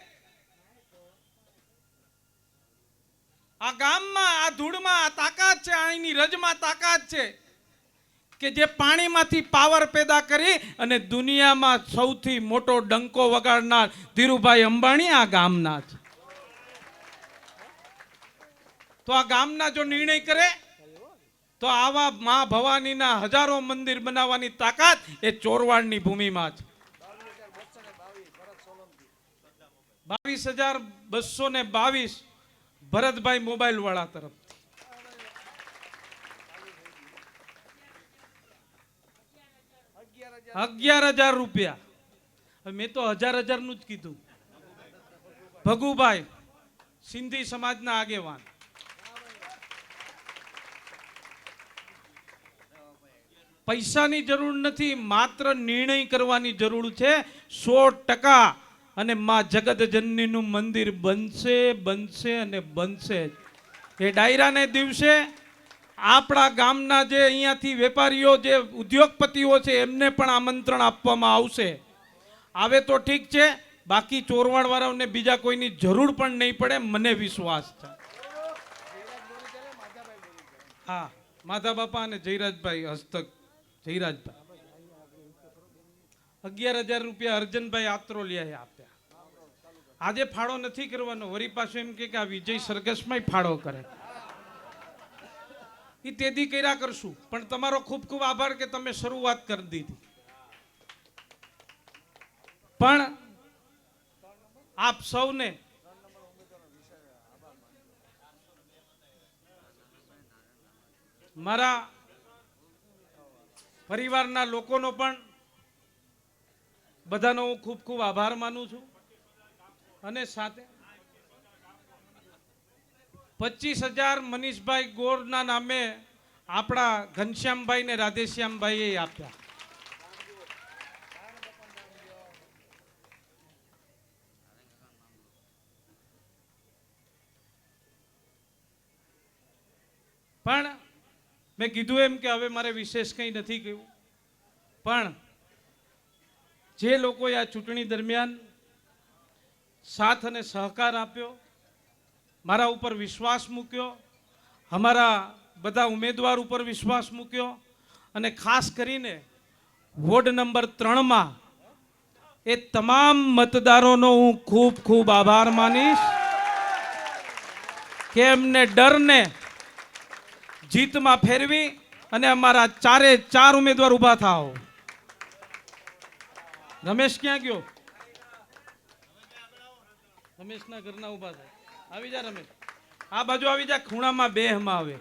આ ગામમાં આ ધૂળમાં આ તાકાત છે, અહીંની રજમાં તાકાત છે કે જે પાણીમાંથી પાવર પેદા કરી અને દુનિયામાં સૌથી મોટો ડંકો વગાડનાર ધીરુભાઈ અંબાણી આ ગામના છે. તો આ ગામના જો નિર્ણય કરે તો આવા મા ભવાનીના હજારો મંદિર બનાવવાની તાકાત એ ચોરવાડની ભૂમિમાં છે. 22,222 ભરતભાઈ મોબાઈલ વાળા તરફથી. ₹11,000. મેં તો 1,000 નું જ કીધું. ભગુભાઈ સિંધી સમાજના આગેવાન, પૈસાની જરૂર નથી, માત્ર નિર્ણય કરવાની જરૂર છે. 100% અને માં જગતજનનીનું મંદિર બનશે, બનશે અને બનશે. એ ડાયરાને દિવસે આપણા ગામના જે અહીંયાથી વેપારીઓ, જે ઉદ્યોગપતિઓ છે એમને પણ આમંત્રણ આપવામાં આવશે. આવે તો ઠીક છે, બાકી ચોરવાડ વાળાઓને બીજા કોઈની જરૂર પણ નહીં પડે, મને વિશ્વાસ છે. હા, માધા બાપા અને જયરાજભાઈ હસ્તક. જયરાજભાઈ 11,000 રૂપિયા અર્જનભાઈ આત્રોલિયાએ આપ્યા. આજે ફાળો નથી કરવાનો, વરી પાછું એમ કે આ વિજય સરઘસમાં ફાળો કરે. એ તેદી કર્યા કરશું, પણ તમારો ખૂબ ખૂબ આભાર કે તમે શરૂઆત કરી દીધી. પણ આપ સૌને મારા પરિવારના લોકોનો પણ બધાનો હું ખૂબ ખૂબ આભાર માનું છું. અને સાથે 25,000 મનીષભાઈ ગોરના નામે આપણા ઘનશ્યામભાઈ ને રાધેશ્યામભાઈએ આપ્યા. પણ મેં કીધું એમ કે હવે મારે વિશેષ કંઈ નથી કહેવું, પણ જે લોકોએ આ ચૂંટણી દરમિયાન સાથ અને સહકાર આપ્યો, મારા ઉપર વિશ્વાસ મૂક્યો, અમારા બધા ઉમેદવાર ઉપર વિશ્વાસ મૂક્યો, અને ખાસ કરીને વોર્ડ નંબર 3માં એ તમામ મતદારોનો હું ખૂબ ખૂબ આભાર માનીશ કે એમને ડરને જીતમાં ફેરવી અને અમારા 4 ઉમેદવાર ઊભા થાઓ. રમેશ ક્યાં ગયો? રમેશના ઘરના ઊભા થાય. આવી જા રમેશ, આ બાજુ આવી જા, ખૂણામાં બેહમાં આવે.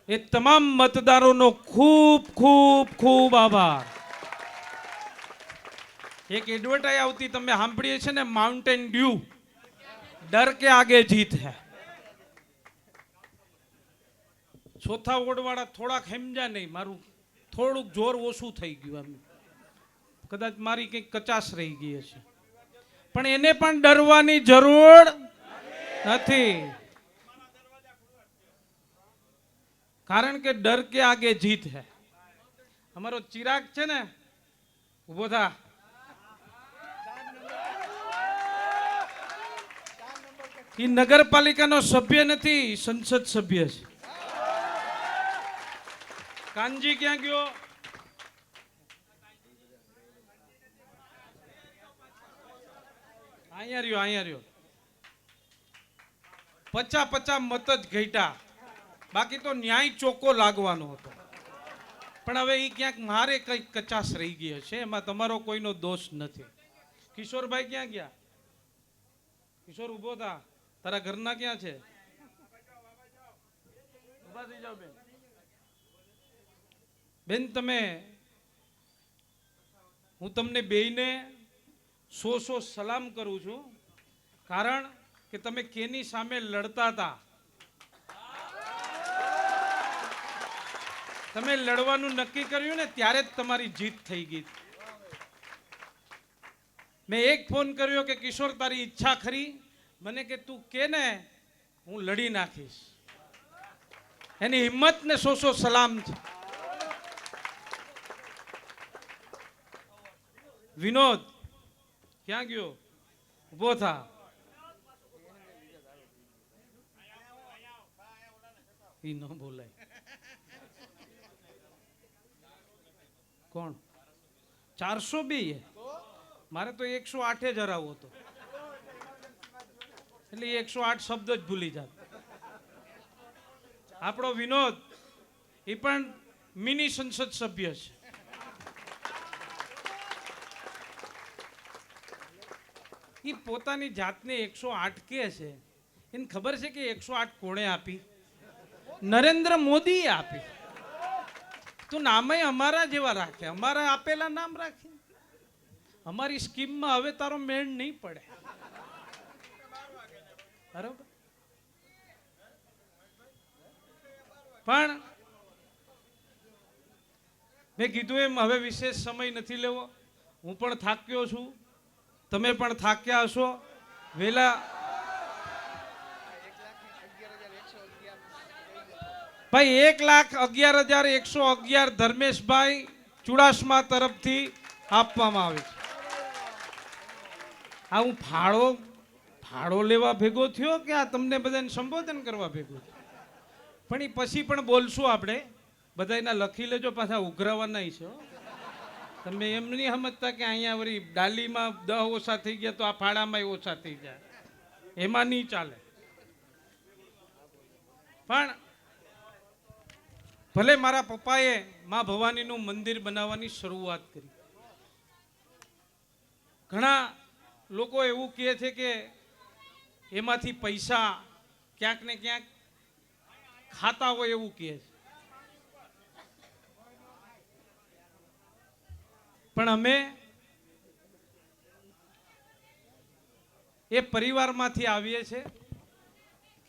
એ તમામ મતદારોનો ખૂબ ખૂબ ખૂબ આભાર. એક એડવર્ટાઈઝ આવતી તમે સાંભળીએ છે ને, માઉન્ટેન ડ્યુ, ડર કે આગે જીત હે. ચોથા વોર્ડ વાળા થોડાક સમજ્યા નહીં, મારું થોડુંક જોર ઓછું થઈ ગયું. આમ કદાચ મારી કંઈક કચાશ રહી ગઈ હશે, પણ એને પણ ડરવાની જરૂર નથી, કારણ કે ડર કે આગે જીત હે. અમારો ચિરાગ છે ને, ઉભો થા. એ નગરપાલિકાનો સભ્ય નથી, સંસદ સભ્ય છે. કાનજી ક્યાં ગયો? અહીંયા રહ્યો, અહીંયા રહ્યો. 50 મત જ ઘટ્યા, બાકી તો ન્યાય ચોખ્ખો લાગવાનો હતો. પણ હવે એ ક્યાંક મારે કંઈક કચાશ રહી ગઈ હશે, એમાં તમારો કોઈનો દોષ નથી. કિશોરભાઈ ક્યાં ગયા? કિશોર ઉભો થા, તારા ઘરના ક્યાં છે? ઉભા થઈ જાઓ બેન. બેન તમે, હું તમને બેયને 100 સલામ કરું છું, કારણ કે તમે કેની સામે લડતા હતા. તમે લડવાનું નક્કી કર્યું ને ત્યારે જ તમારી જીત થઈ ગઈ. મેં એક ફોન કર્યો કે કિશોર તારી ઈચ્છા ખરી? મને કે તું કે ને હું લડી નાખીશ. એની હિંમત ને સો સલામ છે. વિનોદ ક્યાં ગયો? ઉભો થા. ઈ ન બોલાય. કોણ? 402? મારે તો 108 જ હરાવો હતો, એટલે 108 શબ્દ જ ભૂલી જાત. આપણો વિનોદ એ પણ મિની સંસદ સભ્ય છે. એ પોતાની જાતને 108 કહે છે. એને ખબર છે કે 108 કોણે આપી? નરેન્દ્ર મોદીએ આપી. તો નામે અમારા જેવા રાખે, અમારા આપેલા નામ રાખે. અમારી સ્કીમમાં હવે તારો મેળ નહીં પડે. બરાબર? પણ મેં કીધું એમ હવે વિશેષ સમય નથી લેવો. હું પણ થાક્યો છું, તમે પણ થાક્યા હશો. વેલા ભાઈ 1,11,111 ધર્મેશભાઈ ચુડાસમા તરફથી આપવામાં આવે છે. આ હું ફાળો લેવા ભેગો થયો કે આ તમને બધાને સંબોધન કરવા ભેગો થયો? પણ એ પછી પણ બોલશું આપણે. બધાના લખી લેજો, પાછા ઉઘરાવાના છે. તમે એમ નહીં સમજતા કે અહીંયા વળી ડાલીમાં 10 ઓછા થઈ ગયા તો આ ફાળામાં ઓછા થઈ જાય, એમાં નહીં ચાલે. પણ ભલે મારા પપ્પાએ માં ભવાનીનું મંદિર બનાવવાની શરૂઆત કરી. ઘણા લોકો એવું કહે છે કે એમાંથી પૈસા ક્યાંક ને ક્યાંક ખાતા હોય એવું કહે છે. પણ અમે એ પરિવારમાંથી આવીએ છીએ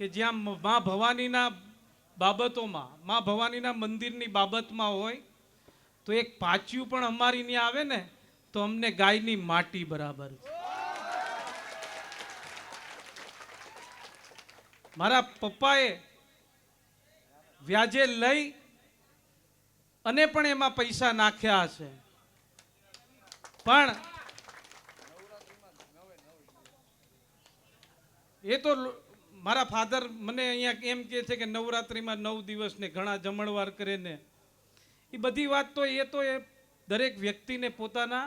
કે જ્યાં માં ભવાનીના બાબતોમાં, માં ભવાનીના મંદિરની બાબતમાં હોય તો એક પાચ્યું પણ અમારી ત્યાં આવે ને તો અમને ગાયની માટી બરાબર છે. મારા પપ્પાએ વ્યાજે લઈ અને પણ એમાં પૈસા નાખ્યા છે. પણ એ તો મારા ફાધર મને અહીંયા એમ કહે છે કે નવરાત્રિમાં 9 દિવસ ને ઘણા જમણવાર કરે ને એ બધી વાત તો એ દરેક વ્યક્તિને પોતાના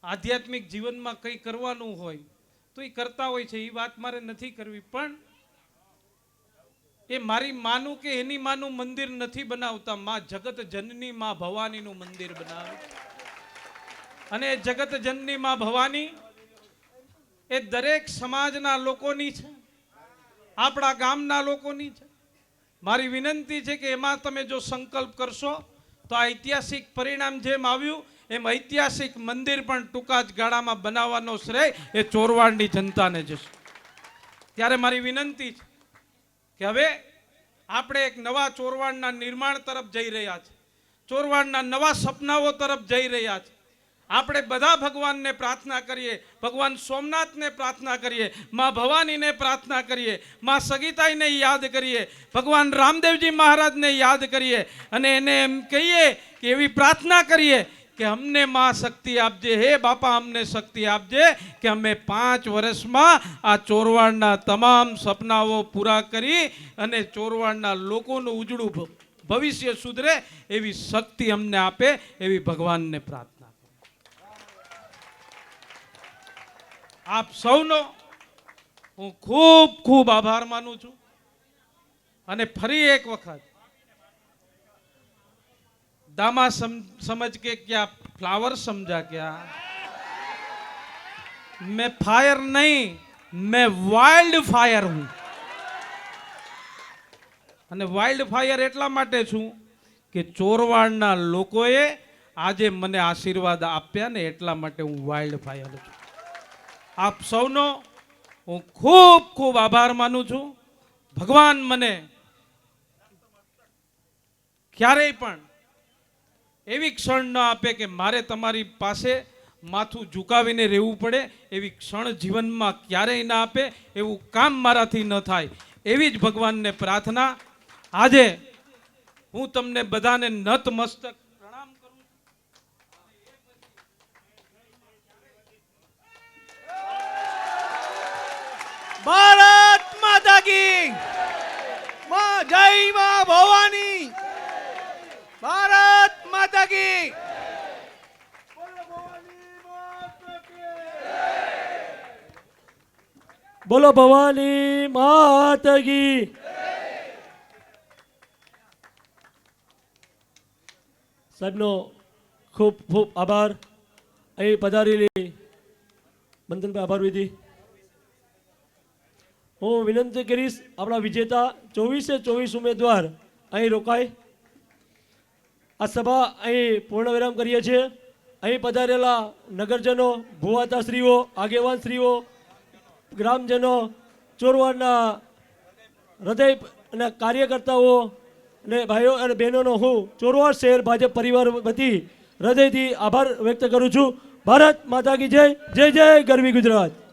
આધ્યાત્મિક જીવનમાં કંઈ કરવાનું હોય તો એ કરતા હોય છે. એ વાત મારે નથી કરવી. પણ એ મારી માનું કે એની માનું મંદિર નથી બનાવતા, માં જગત જનની માં ભવાનીનું મંદિર બનાવે. અને જગત જનની માં ભવાની એ દરેક સમાજના લોકોની છે, આપણા ગામના લોકોની છે. મારી વિનંતી છે કે એમાં તમે જો સંકલ્પ કરશો તો આ ઐતિહાસિક પરિણામ જેમ આવ્યું એમ ઐતિહાસિક મંદિર પણ ટૂંકા જ ગાળામાં બનાવવાનો શ્રેય એ ચોરવાડની જનતાને જશે. ત્યારે મારી વિનંતી છે કે હવે આપણે એક નવા ચોરવાડના નિર્માણ તરફ જઈ રહ્યા છે, ચોરવાડના નવા સપનાઓ તરફ જઈ રહ્યા છે. આપણે બધા ભગવાનને પ્રાર્થના કરીએ, ભગવાન સોમનાથને પ્રાર્થના કરીએ, માં ભવાનીને પ્રાર્થના કરીએ, માં સગીતાઈને યાદ કરીએ, ભગવાન રામદેવજી મહારાજને યાદ કરીએ અને એને એમ કહીએ કે એવી પ્રાર્થના કરીએ કે અમને માં શક્તિ આપજે, હે બાપા અમને શક્તિ આપજે કે અમે 5 વર્ષમાં આ ચોરવાડના તમામ સપનાઓ પૂરા કરી અને ચોરવાડના લોકોનું ઉજળું ભવિષ્ય સુધરે એવી શક્તિ અમને આપે, એવી ભગવાનને પ્રાર્થના. આપ સૌનો હું ખૂબ ખૂબ આભાર માનું છું. અને ફરી એક વખત दामा समझ के क्या फ्लावर समझा क्या? मैं फायर नहीं, मैं वाइल्ड फायर हूं. અને વાઇલ્ડ ફાયર એટલા માટે છું કે ચોરવાડના લોકોએ આજે મને આશીર્વાદ આપ્યા ને એટલા માટે હું વાઇલ્ડ ફાયર છું. આપ સૌનો હું ખૂબ ખૂબ આભાર માનું છું. ભગવાન મને ક્યારેય પણ એવી ક્ષણ ન આપે કે મારે તમારી પાસે માથું ઝુકાવીને રહેવું પડે, એવી ક્ષણ જીવનમાં ક્યારેય ના આપે, એવું કામ મારાથી ન થાય, એવી જ ભગવાનને પ્રાર્થના. આજે હું તમને બધાને નતમસ્તક પ્રણામ કરું છું. ભારત માતા કી જય માં ભવાની. ભારત માતા કી. બોલો ભવાની માતા કી. સાહેબનો ખૂબ ખૂબ આભાર. અહીં પધારેલી બંધનભાઈ આભાર વિધિ. હું વિનંતી કરીશ આપણા વિજેતા 24 ઉમેદવાર અહીં રોકાય. આ સભા અહીં પૂર્ણ વિરામ કરીએ છીએ. અહીં પધારેલા નગરજનો, ભુવાતાશ્રીઓ, આગેવાનશ્રીઓ, ગ્રામજનો, ચોરવાડના હૃદય અને કાર્યકર્તાઓ અને ભાઈઓ અને બહેનોનો હું ચોરવાડ શહેર ભાજપ પરિવાર વતી હૃદયથી આભાર વ્યક્ત કરું છું. ભારત માતા કી જય. જય જય ગરવી ગુજરાત.